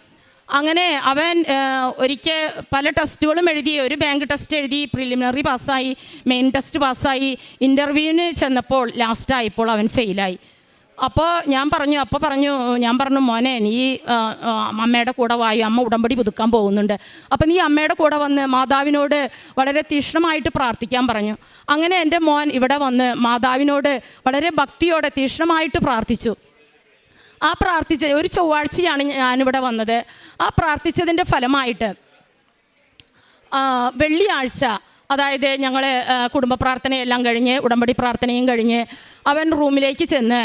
അങ്ങനെ അവൻ ഒരിക്കൽ പല ടെസ്റ്റുകളും എഴുതി. ഒരു ബാങ്ക് ടെസ്റ്റ് എഴുതി, പ്രിലിമിനറി പാസ്സായി, മെയിൻ ടെസ്റ്റ് പാസ്സായി. ഇൻ്റർവ്യൂവിന് ചെന്നപ്പോൾ ലാസ്റ്റായപ്പോൾ അവൻ ഫെയിലായി. അപ്പോൾ ഞാൻ പറഞ്ഞു മോനെ നീ അമ്മയുടെ കൂടെ വായു, അമ്മ ഉടമ്പടി പുതുക്കാൻ പോകുന്നുണ്ട്. അപ്പോൾ നീ അമ്മയുടെ കൂടെ വന്ന് മാതാവിനോട് വളരെ തീക്ഷ്ണമായിട്ട് പ്രാർത്ഥിക്കാൻ പറഞ്ഞു. അങ്ങനെ എൻ്റെ മോൻ ഇവിടെ വന്ന് മാതാവിനോട് വളരെ ഭക്തിയോടെ തീക്ഷ്ണമായിട്ട് പ്രാർത്ഥിച്ചു. ആ പ്രാർത്ഥിച്ച ഒരു ചൊവ്വാഴ്ചയാണ് ഞാനിവിടെ വന്നത്. ആ പ്രാർത്ഥിച്ചതിൻ്റെ ഫലമായിട്ട് വെള്ളിയാഴ്ച, അതായത് ഞങ്ങൾ കുടുംബ പ്രാർത്ഥനയെല്ലാം കഴിഞ്ഞ് ഉടമ്പടി പ്രാർത്ഥനയും കഴിഞ്ഞ് അവൻ റൂമിലേക്ക് ചെന്ന്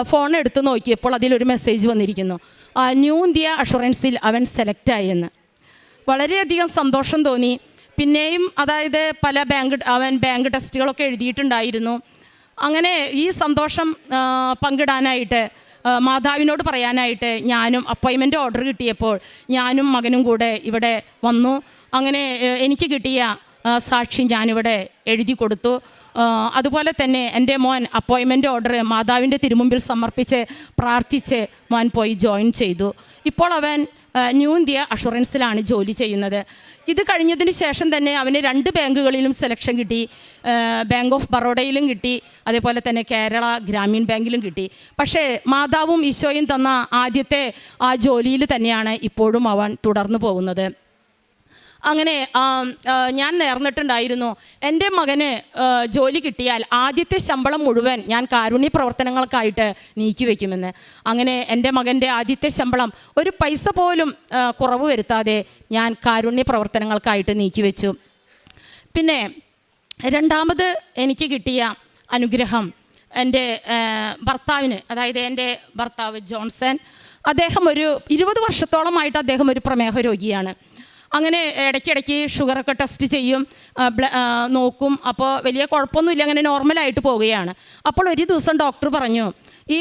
ഫോൺ എടുത്ത് നോക്കിയപ്പോൾ അതിലൊരു മെസ്സേജ് വന്നിരിക്കുന്നു, ന്യൂ ഇന്ത്യ അഷുറൻസിൽ അവൻ സെലക്റ്റായി എന്ന്. വളരെയധികം സന്തോഷം തോന്നി. പിന്നെയും അതായത് അവൻ ബാങ്ക് ടെസ്റ്റുകളൊക്കെ എഴുതിയിട്ടുണ്ടായിരുന്നു. അങ്ങനെ ഈ സന്തോഷം പങ്കിടാനായിട്ട്, മാതാവിനോട് പറയാനായിട്ട് ഞാനും അപ്പോയിൻമെൻ്റ് ഓർഡർ കിട്ടിയപ്പോൾ ഞാനും മകനും കൂടെ ഇവിടെ വന്നു. അങ്ങനെ എനിക്ക് കിട്ടിയ സാക്ഷി ഞാനിവിടെ എഴുതി കൊടുത്തു. അതുപോലെ തന്നെ എൻ്റെ മോൻ അപ്പോയിൻമെൻ്റ് ഓർഡർ മാതാവിൻ്റെ തിരുമുമ്പിൽ സമർപ്പിച്ച് പ്രാർത്ഥിച്ച് മോൻ പോയി ജോയിൻ ചെയ്തു. ഇപ്പോൾ അവൻ ന്യൂ ഇന്ത്യ അഷുറൻസിലാണ് ജോലി ചെയ്യുന്നത്. ഇത് കഴിഞ്ഞതിന് ശേഷം തന്നെ അവന് 2 ബാങ്കുകളിലും സെലക്ഷൻ കിട്ടി. ബാങ്ക് ഓഫ് ബറോഡയിലും കിട്ടി, അതേപോലെ തന്നെ കേരള ഗ്രാമീൺ ബാങ്കിലും കിട്ടി. പക്ഷേ മാതാവും ഈശോയും തന്ന ആദ്യത്തെ ആ ജോലിയിൽ തന്നെയാണ് ഇപ്പോഴും അവൻ തുടർന്നു പോകുന്നത്. അങ്ങനെ ഞാൻ നേർന്നിട്ടുണ്ടായിരുന്നു, എൻ്റെ മകന് ജോലി കിട്ടിയാൽ ആദ്യത്തെ ശമ്പളം മുഴുവൻ ഞാൻ കാരുണ്യ പ്രവർത്തനങ്ങൾക്കായിട്ട് നീക്കി വയ്ക്കുമെന്ന്. അങ്ങനെ എൻ്റെ മകൻ്റെ ആദ്യത്തെ ശമ്പളം ഒരു പൈസ പോലും കുറവ് വരുത്താതെ ഞാൻ കാരുണ്യ പ്രവർത്തനങ്ങൾക്കായിട്ട് നീക്കി വെച്ചു. പിന്നെ രണ്ടാമത് എനിക്ക് കിട്ടിയ അനുഗ്രഹം എൻ്റെ ഭർത്താവിന്, അതായത് എൻ്റെ ഭർത്താവ് ജോൺസൺ, അദ്ദേഹം ഒരു 20 വർഷത്തോളമായിട്ട് അദ്ദേഹം ഒരു പ്രമേഹ രോഗിയാണ്. അങ്ങനെ ഇടയ്ക്കിടയ്ക്ക് ഷുഗറൊക്കെ ടെസ്റ്റ് ചെയ്യും, നോക്കും. അപ്പോൾ വലിയ കുഴപ്പമൊന്നുമില്ല, അങ്ങനെ നോർമലായിട്ട് പോവുകയാണ്. അപ്പോൾ ഒരു ദിവസം ഡോക്ടർ പറഞ്ഞു, ഈ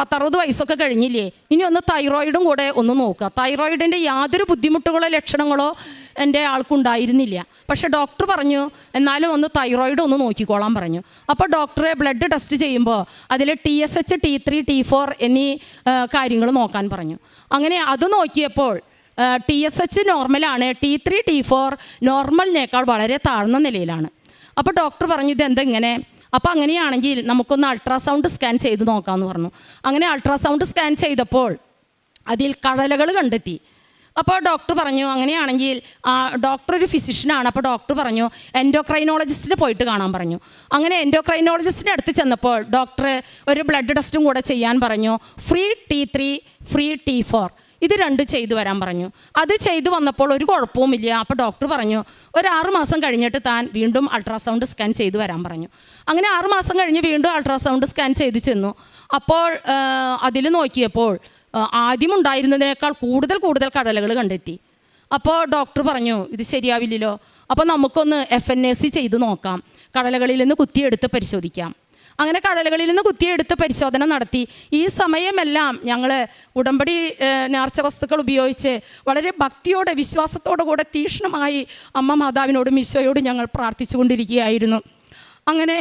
10-60 വയസ്സൊക്കെ കഴിഞ്ഞില്ലേ, ഇനി ഒന്ന് തൈറോയിഡും കൂടെ ഒന്ന് നോക്കുക. തൈറോയിഡിൻ്റെ യാതൊരു ബുദ്ധിമുട്ടുകളോ ലക്ഷണങ്ങളോ എൻ്റെ ആൾക്കുണ്ടായിരുന്നില്ല. പക്ഷേ ഡോക്ടർ പറഞ്ഞു എന്നാലും ഒന്ന് തൈറോയിഡ് ഒന്ന് നോക്കിക്കോളാൻ പറഞ്ഞു. അപ്പോൾ ഡോക്ടറെ ബ്ലഡ് ടെസ്റ്റ് ചെയ്യുമ്പോൾ അതിൽ TSH, T3, T4 എന്നീ കാര്യങ്ങൾ നോക്കാൻ പറഞ്ഞു. അങ്ങനെ അത് നോക്കിയപ്പോൾ TSH നോർമലാണ്, T3, T4 നോർമലിനേക്കാൾ വളരെ താഴ്ന്ന നിലയിലാണ്. അപ്പോൾ ഡോക്ടർ പറഞ്ഞു ഇതെന്തെങ്ങനെ? അപ്പോൾ അങ്ങനെയാണെങ്കിൽ നമുക്കൊന്ന് അൾട്രാസൗണ്ട് സ്കാൻ ചെയ്ത് നോക്കാമെന്ന് പറഞ്ഞു. അങ്ങനെ അൾട്രാസൗണ്ട് സ്കാൻ ചെയ്തപ്പോൾ അതിൽ കഴലകൾ കണ്ടെത്തി. അപ്പോൾ ഡോക്ടർ പറഞ്ഞു അങ്ങനെയാണെങ്കിൽ ഡോക്ടർ ഒരു ഫിസിഷ്യനാണ്. അപ്പോൾ ഡോക്ടർ പറഞ്ഞു എൻഡോക്രൈനോളജിസ്റ്റിനെ പോയിട്ട് കാണാൻ പറഞ്ഞു. അങ്ങനെ എൻഡോക്രൈനോളജിസ്റ്റിൻ്റെ അടുത്ത് ചെന്നപ്പോൾ ഡോക്ടർ ഒരു ബ്ലഡ് ടെസ്റ്റും കൂടെ ചെയ്യാൻ പറഞ്ഞു. ഫ്രീ T3, ഫ്രീ T4 ഇത് 2 ചെയ്തു വരാൻ പറഞ്ഞു. അത് ചെയ്തു വന്നപ്പോൾ ഒരു കുഴപ്പവുമില്ല. അപ്പോൾ ഡോക്ടർ പറഞ്ഞു ഒരു 6 മാസം കഴിഞ്ഞിട്ട് താൻ വീണ്ടും അൾട്രാസൗണ്ട് സ്കാൻ ചെയ്തു വരാൻ പറഞ്ഞു. അങ്ങനെ 6 മാസം കഴിഞ്ഞ് വീണ്ടും അൾട്രാസൗണ്ട് സ്കാൻ ചെയ്ത് ചെന്നു. അപ്പോൾ അതിൽ നോക്കിയപ്പോൾ ആദ്യം ഉണ്ടായിരുന്നതിനേക്കാൾ കൂടുതൽ കടലകൾ കണ്ടെത്തി. അപ്പോൾ ഡോക്ടർ പറഞ്ഞു ഇത് ശരിയാവില്ലല്ലോ, അപ്പോൾ നമുക്കൊന്ന് FNAC ചെയ്ത് നോക്കാം, കടലകളിൽ നിന്ന് കുത്തിയെടുത്ത് പരിശോധിക്കാം. അങ്ങനെ കടലകളിൽ നിന്ന് കുത്തിയെടുത്ത് പരിശോധന നടത്തി. ഈ സമയമെല്ലാം ഞങ്ങൾ ഉടമ്പടി നേർച്ച വസ്തുക്കൾ ഉപയോഗിച്ച് വളരെ ഭക്തിയോടെ വിശ്വാസത്തോടു കൂടെ തീക്ഷ്ണമായി അമ്മ മാതാവിനോടും ഈശോയോടും ഞങ്ങൾ പ്രാർത്ഥിച്ചു കൊണ്ടിരിക്കുകയായിരുന്നു. അങ്ങനെ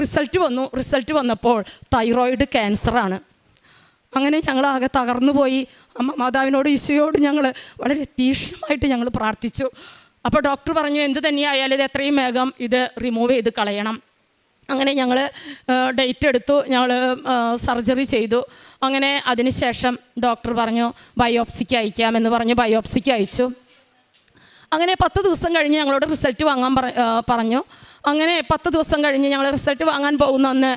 റിസൾട്ട് വന്നപ്പോൾ തൈറോയിഡ് ക്യാൻസറാണ്. അങ്ങനെ ഞങ്ങളാകെ തകർന്നു പോയി. അമ്മ മാതാവിനോട് ഈശോയോട് ഞങ്ങൾ വളരെ തീക്ഷ്ണമായിട്ട് ഞങ്ങൾ പ്രാർത്ഥിച്ചു. അപ്പോൾ ഡോക്ടർ പറഞ്ഞു എന്ത് തന്നെയായാലും ഇത് എത്രയും വേഗം ഇത് റിമൂവ് ചെയ്ത് കളയണം. അങ്ങനെ ഞങ്ങൾ ഡേറ്റ് എടുത്തു, ഞങ്ങൾ സർജറി ചെയ്തു. അങ്ങനെ അതിനുശേഷം ഡോക്ടർ പറഞ്ഞു ബയോപ്സിക്ക് അയക്കാമെന്ന് പറഞ്ഞു. ബയോപ്സിക്ക് അയച്ചു. അങ്ങനെ 10 ദിവസം കഴിഞ്ഞ് ഞങ്ങളോട് റിസൾട്ട് വാങ്ങാൻ പറഞ്ഞു. അങ്ങനെ 10 ദിവസം കഴിഞ്ഞ് ഞങ്ങൾ റിസൾട്ട് വാങ്ങാൻ പോകുന്ന അന്ന്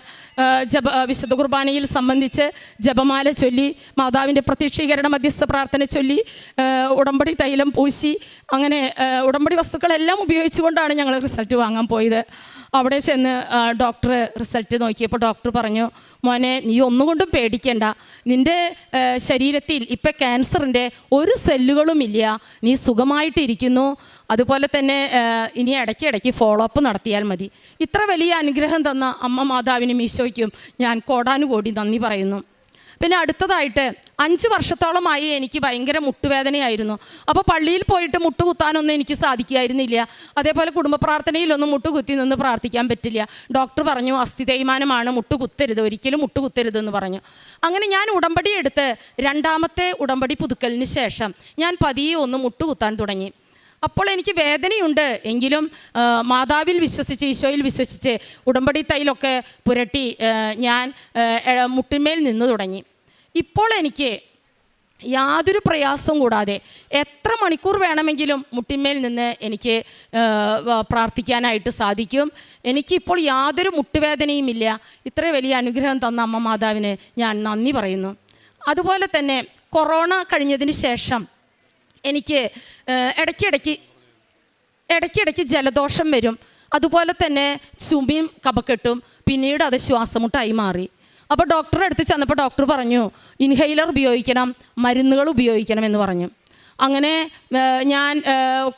വിശുദ്ധ കുർബാനയിൽ സംബന്ധിച്ച് ജപമാല ചൊല്ലി, മാതാവിൻ്റെ പ്രത്യക്ഷീകരണ മധ്യസ്ഥ പ്രാർത്ഥന ചൊല്ലി, ഉടമ്പടി തൈലം പൂശി, അങ്ങനെ ഉടമ്പടി വസ്തുക്കളെല്ലാം ഉപയോഗിച്ചുകൊണ്ടാണ് ഞങ്ങൾ റിസൾട്ട് വാങ്ങാൻ പോയത്. അവിടെ ചെന്ന് ഡോക്ടർ റിസൾട്ട് നോക്കിയപ്പോൾ ഡോക്ടർ പറഞ്ഞു മോനെ നീ ഒന്നുകൊണ്ടും പേടിക്കേണ്ട, നിൻ്റെ ശരീരത്തിൽ ഇപ്പം ക്യാൻസറിൻ്റെ ഒരു സെല്ലുകളുമില്ല, നീ സുഖമായിട്ടിരിക്കുന്നു. അതുപോലെ തന്നെ ഇനി ഇടയ്ക്കിടയ്ക്ക് ഫോളോ അപ്പ് നടത്തിയാൽ മതി. ഇത്ര വലിയ അനുഗ്രഹം തന്ന അമ്മ മാതാവിനും ഈശോയ്ക്കും ഞാൻ കോടാനുകോടി നന്ദി പറയുന്നു. പിന്നെ അടുത്തതായിട്ട് 5 വർഷത്തോളമായി എനിക്ക് ഭയങ്കര മുട്ടുവേദനയായിരുന്നു. അപ്പോൾ പള്ളിയിൽ പോയിട്ട് മുട്ടുകുത്താനൊന്നും എനിക്ക് സാധിക്കുമായിരുന്നില്ല. അതേപോലെ കുടുംബ പ്രാർത്ഥനയിലൊന്നും മുട്ടുകുത്തി നിന്ന് പ്രാർത്ഥിക്കാൻ പറ്റില്ല. ഡോക്ടർ പറഞ്ഞു അസ്ഥി തേയ്മാനമാണ്, മുട്ടുകുത്തരുത്, ഒരിക്കലും മുട്ടുകുത്തരുതെന്ന് പറഞ്ഞു. അങ്ങനെ ഞാൻ ഉടമ്പടി എടുത്ത് 2ാമത്തെ ഉടമ്പടി പുതുക്കലിന് ശേഷം ഞാൻ പതിയെ ഒന്ന് മുട്ടുകുത്താൻ തുടങ്ങി. അപ്പോൾ എനിക്ക് വേദനയുണ്ട് എങ്കിലും മാതാവിൽ വിശ്വസിച്ച്, ഈശോയിൽ വിശ്വസിച്ച് ഉടമ്പടി തൈലൊക്കെ പുരട്ടി ഞാൻ മുട്ടിന്മേൽ നിന്ന് തുടങ്ങി. ഇപ്പോൾ എനിക്ക് യാതൊരു പ്രയാസവും കൂടാതെ എത്ര മണിക്കൂർ വേണമെങ്കിലും മുട്ടിന്മേൽ നിന്ന് എനിക്ക് പ്രാർത്ഥിക്കാനായിട്ട് സാധിക്കും. എനിക്കിപ്പോൾ യാതൊരു മുട്ടുവേദനയും ഇല്ല. ഇത്ര വലിയ അനുഗ്രഹം തന്ന അമ്മ മാതാവിന് ഞാൻ നന്ദി പറയുന്നു. അതുപോലെ തന്നെ കൊറോണ കഴിഞ്ഞതിന് ശേഷം എനിക്ക് ഇടയ്ക്കിടയ്ക്ക് ജലദോഷം വരും. അതുപോലെ തന്നെ ചുമയും കഫക്കെട്ടും, പിന്നീട് അത് ശ്വാസമുട്ടായി മാറി. അപ്പോൾ ഡോക്ടറെ അടുത്ത് ചെന്നപ്പോൾ ഡോക്ടർ പറഞ്ഞു ഇൻഹെയിലർ ഉപയോഗിക്കണം, മരുന്നുകൾ ഉപയോഗിക്കണം എന്ന് പറഞ്ഞു. അങ്ങനെ ഞാൻ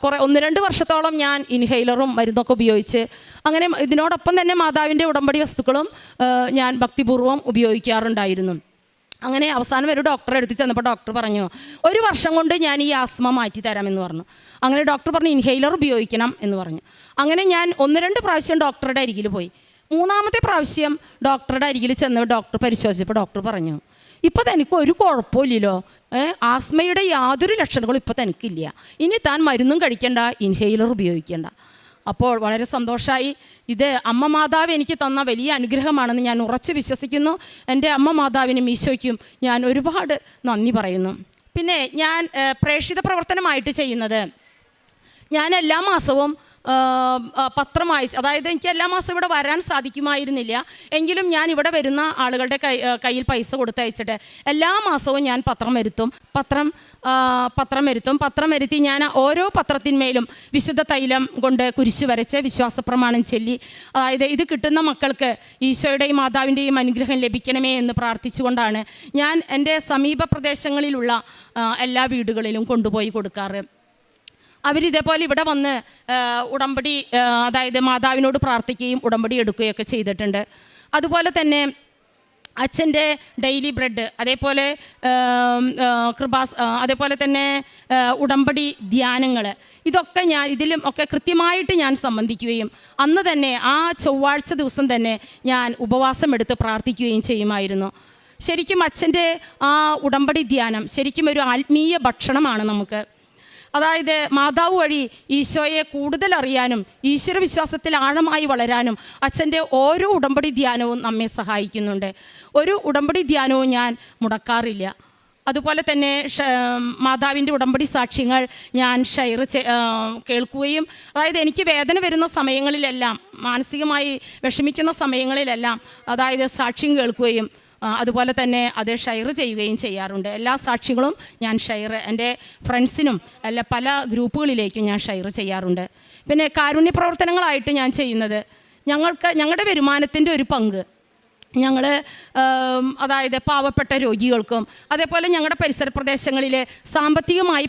1-2 വർഷത്തോളം ഞാൻ ഇൻഹെയിലറും മരുന്നൊക്കെ ഉപയോഗിച്ച് അങ്ങനെ ഇതിനോടൊപ്പം തന്നെ മാതാവിൻ്റെ ഉടമ്പടി വസ്തുക്കളും ഞാൻ ഭക്തിപൂർവ്വം ഉപയോഗിക്കാറുണ്ടായിരുന്നു. അങ്ങനെ അവസാനം ഒരു ഡോക്ടറെ അടുത്ത് ചെന്നപ്പോൾ ഡോക്ടർ പറഞ്ഞു 1 വർഷം കൊണ്ട് ഞാൻ ഈ ആസ്മ മാറ്റി തരാമെന്ന് പറഞ്ഞു. അങ്ങനെ ഡോക്ടർ പറഞ്ഞു ഇൻഹെയിലർ ഉപയോഗിക്കണം എന്ന് പറഞ്ഞു. അങ്ങനെ ഞാൻ 1-2 പ്രാവശ്യം ഡോക്ടറുടെ അരികിൽ പോയി. 3ാമത്തെ പ്രാവശ്യം ഡോക്ടറുടെ അരികിൽ ചെന്ന് ഡോക്ടർ പരിശോധിച്ചപ്പോൾ ഡോക്ടർ പറഞ്ഞു ഇപ്പോൾ തനിക്ക് ഒരു കുഴപ്പമില്ലല്ലോ, ആസ്മയുടെ യാതൊരു ലക്ഷണങ്ങളും ഇപ്പോൾ തനിക്കില്ല, ഇനി താൻ മരുന്നും കഴിക്കേണ്ട, ഇൻഹെയിലർ ഉപയോഗിക്കേണ്ട. അപ്പോൾ വളരെ സന്തോഷമായി. ഇത് അമ്മ മാതാവ് എനിക്ക് തന്ന വലിയ അനുഗ്രഹമാണെന്ന് ഞാൻ ഉറച്ച് വിശ്വസിക്കുന്നു. എൻ്റെ അമ്മ മാതാവിനും ഈശോയ്ക്കും ഞാൻ ഒരുപാട് നന്ദി പറയുന്നു. പിന്നെ ഞാൻ പ്രേക്ഷിത പ്രവർത്തനമായിട്ട് ചെയ്യുന്നത്, ഞാൻ എല്ലാ മാസവും പത്രം വായിച്ച്, അതായത് എനിക്ക് എല്ലാ മാസവും ഇവിടെ വരാൻ സാധിക്കുമായിരുന്നില്ല എങ്കിലും ഞാൻ ഇവിടെ വരുന്ന ആളുകളുടെ കയ്യിൽ പൈസ കൊടുത്തയച്ചിട്ട് എല്ലാ മാസവും ഞാൻ പത്രം വരുത്തി ഞാൻ ഓരോ പത്രത്തിന്മേലും വിശുദ്ധ തൈലം കൊണ്ട് കുരിശ് വരച്ച് വിശ്വാസപ്രമാണം ചൊല്ലി, അതായത് ഇത് കിട്ടുന്ന മക്കൾക്ക് ഈശോയുടെയും മാതാവിൻ്റെയും അനുഗ്രഹം ലഭിക്കണമേ എന്ന് പ്രാർത്ഥിച്ചുകൊണ്ടാണ് ഞാൻ എൻ്റെ സമീപ പ്രദേശങ്ങളിലുള്ള എല്ലാ വീടുകളിലും കൊണ്ടുപോയി കൊടുക്കാറ്. അവരിതേപോലെ ഇവിടെ വന്ന് ഉടമ്പടി, അതായത് മാതാവിനോട് പ്രാർത്ഥിക്കുകയും ഉടമ്പടി എടുക്കുകയൊക്കെ ചെയ്തിട്ടുണ്ട്. അതുപോലെ തന്നെ അച്ഛൻ്റെ ഡെയിലി ബ്രെഡ്, അതേപോലെ അതേപോലെ തന്നെ ഉടമ്പടി ധ്യാനങ്ങൾ, ഇതൊക്കെ ഞാൻ ഇതിലും ഒക്കെ കൃത്യമായിട്ട് ഞാൻ സംബന്ധിക്കുകയും അന്ന് തന്നെ ആ ചൊവ്വാഴ്ച ദിവസം തന്നെ ഞാൻ ഉപവാസം എടുത്ത് പ്രാർത്ഥിക്കുകയും ചെയ്യുമായിരുന്നു. ശരിക്കും അച്ഛൻ്റെ ആ ഉടമ്പടി ധ്യാനം ശരിക്കും ഒരു ആത്മീയ ഭക്ഷണമാണ് നമുക്ക്. അതായത് മാതാവ് വഴി ഈശോയെ കൂടുതൽ അറിയാനും ഈശ്വരവിശ്വാസത്തിൽ ആഴമായി വളരാനും അച്ഛൻ്റെ ഓരോ ഉടമ്പടി ധ്യാനവും നമ്മെ സഹായിക്കുന്നുണ്ട്. ഒരു ഉടമ്പടി ധ്യാനവും ഞാൻ മുടക്കാറില്ല. അതുപോലെ തന്നെ മാതാവിൻ്റെ ഉടമ്പടി സാക്ഷ്യങ്ങൾ ഞാൻ കേൾക്കുകയും, അതായത് എനിക്ക് വേദന വരുന്ന സമയങ്ങളിലെല്ലാം, മാനസികമായി വിഷമിക്കുന്ന സമയങ്ങളിലെല്ലാം അതായത് സാക്ഷ്യം കേൾക്കുകയും അതുപോലെ തന്നെ അത് ഷെയർ ചെയ്യുകയും ചെയ്യാറുണ്ട്. എല്ലാ സാക്ഷികളും ഞാൻ എൻ്റെ ഫ്രണ്ട്സിനും പല ഗ്രൂപ്പുകളിലേക്കും ഞാൻ ഷെയർ ചെയ്യാറുണ്ട്. പിന്നെ കാരുണ്യ പ്രവർത്തനങ്ങളായിട്ട് ഞാൻ ചെയ്യുന്നത്, ഞങ്ങളുടെ വരുമാനത്തിൻ്റെ ഒരു പങ്ക് ഞങ്ങൾ അതായത് പാവപ്പെട്ട രോഗികൾക്കും അതേപോലെ ഞങ്ങളുടെ പരിസര പ്രദേശങ്ങളിൽ സാമ്പത്തികമായി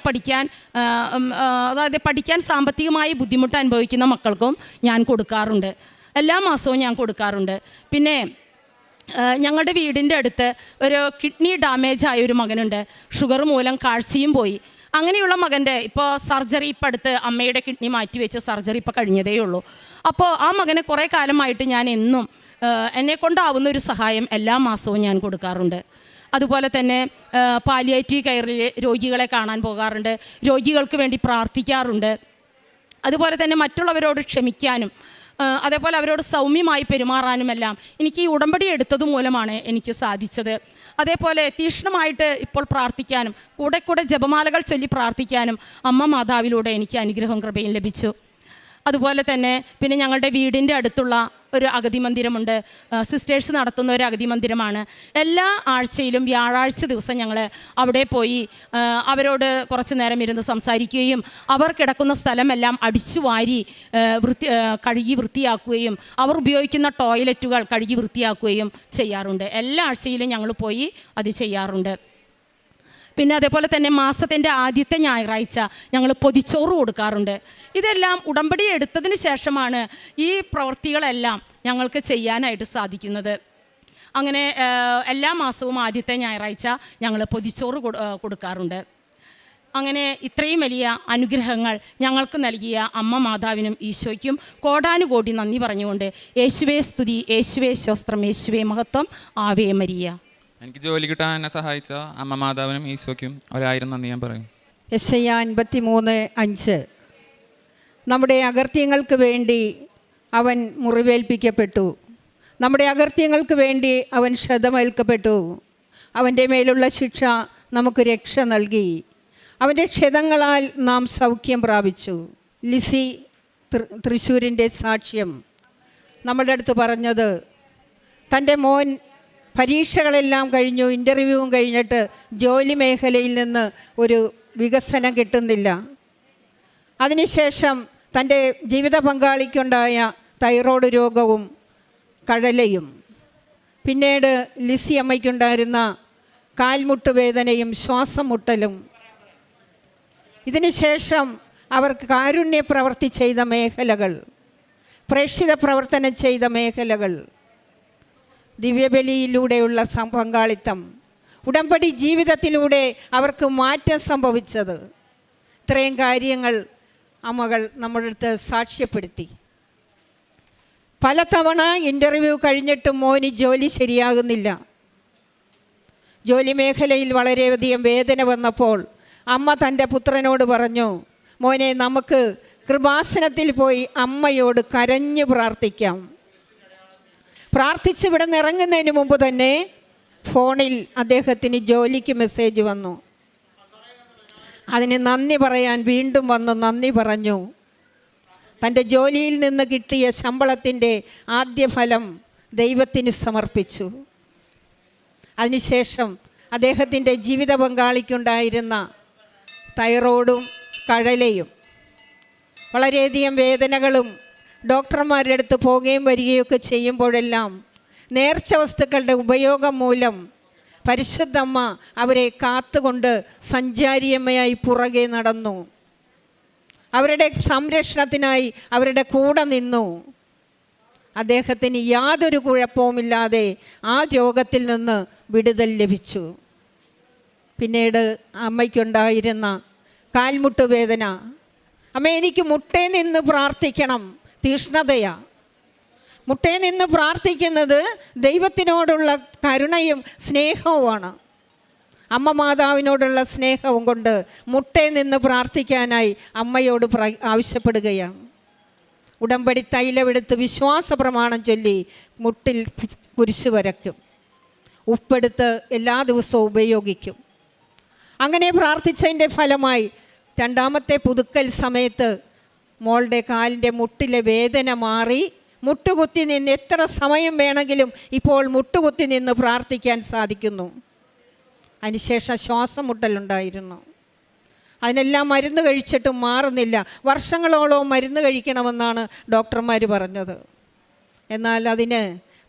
പഠിക്കാൻ സാമ്പത്തികമായി ബുദ്ധിമുട്ട് അനുഭവിക്കുന്ന മക്കൾക്കും ഞാൻ കൊടുക്കാറുണ്ട്. എല്ലാ മാസവും ഞാൻ കൊടുക്കാറുണ്ട്. പിന്നെ ഞങ്ങളുടെ വീടിൻ്റെ അടുത്ത് ഒരു കിഡ്നി ഡാമേജ് ആയ ഒരു മകനുണ്ട്. ഷുഗർ മൂലം കാഴ്ചയും പോയി. അങ്ങനെയുള്ള മകൻ്റെ ഇപ്പോൾ സർജറി, ഇപ്പം അടുത്ത് അമ്മയുടെ കിഡ്നി മാറ്റിവെച്ച് സർജറി ഇപ്പോൾ കഴിഞ്ഞതേ ഉള്ളൂ. അപ്പോൾ ആ മകനെ കുറേ കാലമായിട്ട് ഞാൻ എന്നും എന്നെക്കൊണ്ടാവുന്ന ഒരു സഹായം എല്ലാ മാസവും ഞാൻ കൊടുക്കാറുണ്ട്. അതുപോലെ തന്നെ പാലിയേറ്റീവ് കെയറിൽ രോഗികളെ കാണാൻ പോകാറുണ്ട്, രോഗികൾക്ക് വേണ്ടി പ്രാർത്ഥിക്കാറുണ്ട്. അതുപോലെ തന്നെ മറ്റുള്ളവരോട് ക്ഷമിക്കാനും അതേപോലെ അവരോട് സൗമ്യമായി പെരുമാറാനുമെല്ലാം എനിക്ക് ഈ ഉടമ്പടി എടുത്തത് മൂലമാണ് എനിക്ക് സാധിച്ചത്. അതേപോലെ തീക്ഷ്ണമായിട്ട് ഇപ്പോൾ പ്രാർത്ഥിക്കാനും കൂടെ ജപമാലകൾ ചൊല്ലി പ്രാർത്ഥിക്കാനും അമ്മ മാതാവിലൂടെ എനിക്ക് അനുഗ്രഹവും കൃപയും ലഭിച്ചു. അതുപോലെ തന്നെ പിന്നെ ഞങ്ങളുടെ വീടിൻ്റെ അടുത്തുള്ള ഒരു അഗതി മന്ദിരമുണ്ട്. സിസ്റ്റേഴ്സ് നടത്തുന്ന ഒരു അഗതി മന്ദിരമാണ്. എല്ലാ ആഴ്ചയിലും വ്യാഴാഴ്ച ദിവസം ഞങ്ങൾ അവിടെ പോയി അവരോട് കുറച്ച് നേരം ഇരുന്ന് സംസാരിക്കുകയും അവർ കിടക്കുന്ന സ്ഥലമെല്ലാം അടിച്ചു വാരി കഴുകി വൃത്തിയാക്കുകയും അവർ ഉപയോഗിക്കുന്ന ടോയ്ലറ്റുകൾ കഴുകി വൃത്തിയാക്കുകയും ചെയ്യാറുണ്ട്. എല്ലാ ആഴ്ചയിലും ഞങ്ങൾ പോയി അത് ചെയ്യാറുണ്ട്. പിന്നെ അതേപോലെ തന്നെ മാസത്തിൻ്റെ ആദ്യത്തെ ഞായറാഴ്ച ഞങ്ങൾ പൊതിച്ചോറ് കൊടുക്കാറുണ്ട്. ഇതെല്ലാം ഉടമ്പടി എടുത്തതിന് ശേഷമാണ് ഈ പ്രവൃത്തികളെല്ലാം ഞങ്ങൾക്ക് ചെയ്യാനായിട്ട് സാധിക്കുന്നത്. അങ്ങനെ എല്ലാ മാസവും ആദ്യത്തെ ഞായറാഴ്ച ഞങ്ങൾ പൊതിച്ചോറ് കൊടുക്കാറുണ്ട്. അങ്ങനെ ഇത്രയും വലിയ അനുഗ്രഹങ്ങൾ ഞങ്ങൾക്ക് നൽകിയ അമ്മ മാതാവിനും ഈശോയ്ക്കും കോടാനുകോടി നന്ദി പറഞ്ഞുകൊണ്ട് യേശുവേ സ്തുതി, യേശുവേ സ്വസ്ത്രം, യേശുവേ മഹത്വം, ആവേ മരിയ. എനിക്ക് ജോലി കിട്ടാൻ എന്നെ സഹായിച്ച അമ്മ മാതാവിനും ഈശോയ്ക്കും 1000 നന്ദി ഞാൻ പറയും. യെശയ്യാ 53:5 നമ്മുടെ അകൃത്യങ്ങൾക്ക് വേണ്ടി അവൻ മുറിവേൽപ്പിക്കപ്പെട്ടു, നമ്മുടെ അകൃത്യങ്ങൾക്ക് വേണ്ടി അവൻ ക്ഷതമേൽക്കപ്പെട്ടു, അവൻ്റെ മേലുള്ള ശിക്ഷ നമുക്ക് രക്ഷ നൽകി, അവൻ്റെ ക്ഷതങ്ങളാൽ നാം സൗഖ്യം പ്രാപിച്ചു. ലിസി തൃശ്ശൂരിൻ്റെ സാക്ഷ്യം നമ്മളുടെ അടുത്ത് പറഞ്ഞത്, തൻ്റെ മോൻ പരീക്ഷകളെല്ലാം കഴിഞ്ഞു, ഇൻ്റർവ്യൂവും കഴിഞ്ഞിട്ട് ജോലി മേഖലയിൽ നിന്ന് ഒരു വികസനം കിട്ടുന്നില്ല. അതിനുശേഷം തൻ്റെ ജീവിത പങ്കാളിക്കുണ്ടായ തൈറോയ്ഡ് രോഗവും കഴലയും, പിന്നീട് ലിസി അമ്മയ്ക്കുണ്ടായിരുന്ന കാൽമുട്ട് വേദനയും ശ്വാസം മുട്ടലും, ഇതിനുശേഷം അവർക്ക് കാരുണ്യ പ്രവൃത്തി ചെയ്ത മേഖലകൾ, പ്രേക്ഷിത പ്രവർത്തനം ചെയ്ത മേഖലകൾ, ദിവ്യബലിയിലൂടെയുള്ള പങ്കാളിത്തം, ഉടമ്പടി ജീവിതത്തിലൂടെ അവർക്ക് മാറ്റം സംഭവിച്ചത്, ഇത്രയും കാര്യങ്ങൾ അമ്മകൾ നമ്മുടെ അടുത്ത് സാക്ഷ്യപ്പെടുത്തി. പലതവണ ഇൻ്റർവ്യൂ കഴിഞ്ഞിട്ടും മോന് ജോലി ശരിയാകുന്നില്ല. ജോലി മേഖലയിൽ വളരെയധികം വേദന വന്നപ്പോൾ അമ്മ തൻ്റെ പുത്രനോട് പറഞ്ഞു, മോനെ നമുക്ക് കൃപാസനത്തിൽ പോയി അമ്മയോട് കരഞ്ഞു പ്രാർത്ഥിക്കാം. പ്രാർത്ഥിച്ച് ഇവിടെ നിന്ന് ഇറങ്ങുന്നതിന് മുമ്പ് തന്നെ ഫോണിൽ അദ്ദേഹത്തിന് ജോലിക്ക് മെസ്സേജ് വന്നു. അതിന് നന്ദി പറയാൻ വീണ്ടും വന്ന് നന്ദി പറഞ്ഞു. തൻ്റെ ജോലിയിൽ നിന്ന് കിട്ടിയ ശമ്പളത്തിൻ്റെ ആദ്യ ഫലം ദൈവത്തിന് സമർപ്പിച്ചു. അതിനുശേഷം അദ്ദേഹത്തിൻ്റെ ജീവിത പങ്കാളിക്കുണ്ടായിരുന്ന തൈറോയ്ഡും കഴലയും വളരെയധികം വേദനകളും ഡോക്ടർമാരുടെ അടുത്ത് പോവുകയും വരികയൊക്കെ ചെയ്യുമ്പോഴെല്ലാം നേർച്ച വസ്തുക്കളുടെ ഉപയോഗം മൂലം പരിശുദ്ധമ്മ അവരെ കാത്തുകൊണ്ട് സഞ്ചാരിയമ്മയായി പുറകെ നടന്നു. അവരുടെ സംരക്ഷണത്തിനായി അവരുടെ കൂടെ നിന്നു. അദ്ദേഹത്തിന് യാതൊരു കുഴപ്പവുമില്ലാതെ ആ രോഗത്തിൽ നിന്ന് വിടുതൽ ലഭിച്ചു. പിന്നീട് അമ്മയ്ക്കുണ്ടായിരുന്ന കാൽമുട്ട് വേദന, അമ്മ എനിക്ക് മുട്ടേ നിന്ന് പ്രാർത്ഥിക്കണം, തീഷ്ണതയാ. മുട്ടേ നിന്ന് പ്രാർത്ഥിക്കുന്നത് ദൈവത്തിനോടുള്ള കരുണയും സ്നേഹവുമാണ്. അമ്മ മാതാവിനോടുള്ള സ്നേഹവും കൊണ്ട് മുട്ടേ നിന്ന് പ്രാർത്ഥിക്കാനായി അമ്മയോട് ആവശ്യപ്പെടുകയാണ്. ഉടമ്പടി തൈലമെടുത്ത് വിശ്വാസ പ്രമാണം ചൊല്ലി മുട്ടിൽ കുരിശ് വരയ്ക്കും, ഉപ്പെടുത്ത് എല്ലാ ദിവസവും ഉപയോഗിക്കും. അങ്ങനെ പ്രാർത്ഥിച്ചതിൻ്റെ ഫലമായി രണ്ടാമത്തെ പുതുക്കൽ സമയത്ത് മോളുടെ കാലിൻ്റെ മുട്ടിലെ വേദന മാറി. മുട്ടുകുത്തി നിന്ന് എത്ര സമയം വേണമെങ്കിലും ഇപ്പോൾ മുട്ടുകുത്തി നിന്ന് പ്രാർത്ഥിക്കാൻ സാധിക്കുന്നു. അതിനുശേഷം ശ്വാസം മുട്ടലുണ്ടായിരുന്നു. അതിനെല്ലാം മരുന്ന് കഴിച്ചിട്ടും മാറുന്നില്ല. വർഷങ്ങളോളം മരുന്ന് കഴിക്കണമെന്നാണ് ഡോക്ടർമാർ പറഞ്ഞത്. എന്നാൽ അതിന്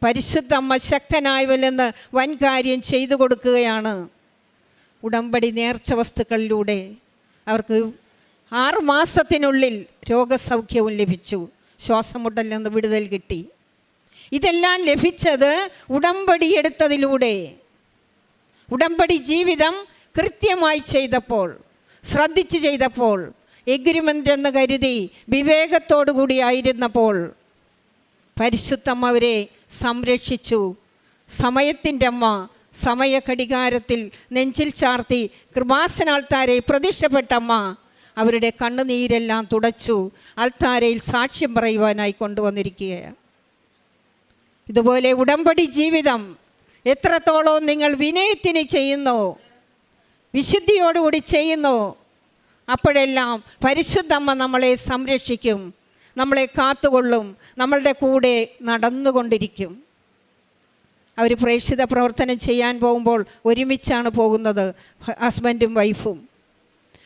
പരിശുദ്ധ അമ്മ ശക്തനായവല്ലെന്ന് വൻ കാര്യം ചെയ്തു കൊടുക്കുകയാണ്. ഉടമ്പടി നേർച്ച വസ്തുക്കളിലൂടെ അവർക്ക് 6 മാസത്തിനുള്ളിൽ രോഗസൗഖ്യവും ലഭിച്ചു. ശ്വാസം മുട്ടലിൽ നിന്ന് വിടുതൽ കിട്ടി. ഇതെല്ലാം ലഭിച്ചത് ഉടമ്പടി എടുത്തതിലൂടെ. ഉടമ്പടി ജീവിതം കൃത്യമായി ചെയ്തപ്പോൾ, ശ്രദ്ധിച്ച് ചെയ്തപ്പോൾ, എഗ്രിമെൻ്റ് എന്ന് കരുതി വിവേകത്തോടു കൂടി ആയിരുന്നപ്പോൾ പരിശുദ്ധമ്മ അവരെ സംരക്ഷിച്ചു. സമയത്തിൻ്റെ അമ്മ സമയ ഘടികാരത്തിൽ നെഞ്ചിൽ ചാർത്തി കൃപാസനാൾത്താരെ പ്രത്യക്ഷപ്പെട്ടമ്മ അവരുടെ കണ്ണുനീരെല്ലാം തുടച്ചു ആൾത്താരയിൽ സാക്ഷ്യം പറയുവാനായി കൊണ്ടുവന്നിരിക്കുകയാണ്. ഇതുപോലെ ഉടമ്പടി ജീവിതം എത്രത്തോളം നിങ്ങൾ വിനയത്തിന് ചെയ്യുന്നോ, വിശുദ്ധിയോടുകൂടി ചെയ്യുന്നോ, അപ്പോഴെല്ലാം പരിശുദ്ധമ്മ നമ്മളെ സംരക്ഷിക്കും, നമ്മളെ കാത്തുകൊള്ളും, നമ്മളുടെ കൂടെ നടന്നുകൊണ്ടിരിക്കും. അവർ പ്രേക്ഷിത പ്രവർത്തനം ചെയ്യാൻ പോകുമ്പോൾ ഒരുമിച്ചാണ് പോകുന്നത്, ഹസ്ബൻഡും വൈഫും.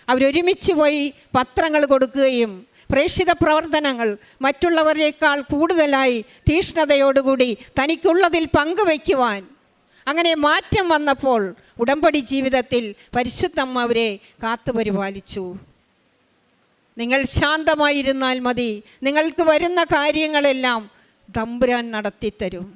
അവരൊരുമിച്ച് പോയി പത്രങ്ങൾ കൊടുക്കുകയും പ്രേക്ഷിത പ്രവർത്തനങ്ങൾ മറ്റുള്ളവരേക്കാൾ കൂടുതലായി തീഷ്ണതയോടുകൂടി തനിക്കുള്ളതിൽ പങ്കുവയ്ക്കുവാൻ അങ്ങനെ മാറ്റം വന്നപ്പോൾ ഉടമ്പടി ജീവിതത്തിൽ പരിശുദ്ധമ്മ അവരെ കാത്തുപരിപാലിച്ചു. നിങ്ങൾ ശാന്തമായിരുന്നാൽ മതി, നിങ്ങൾക്ക് വരുന്ന കാര്യങ്ങളെല്ലാം തമ്പുരാൻ നടത്തിത്തരും.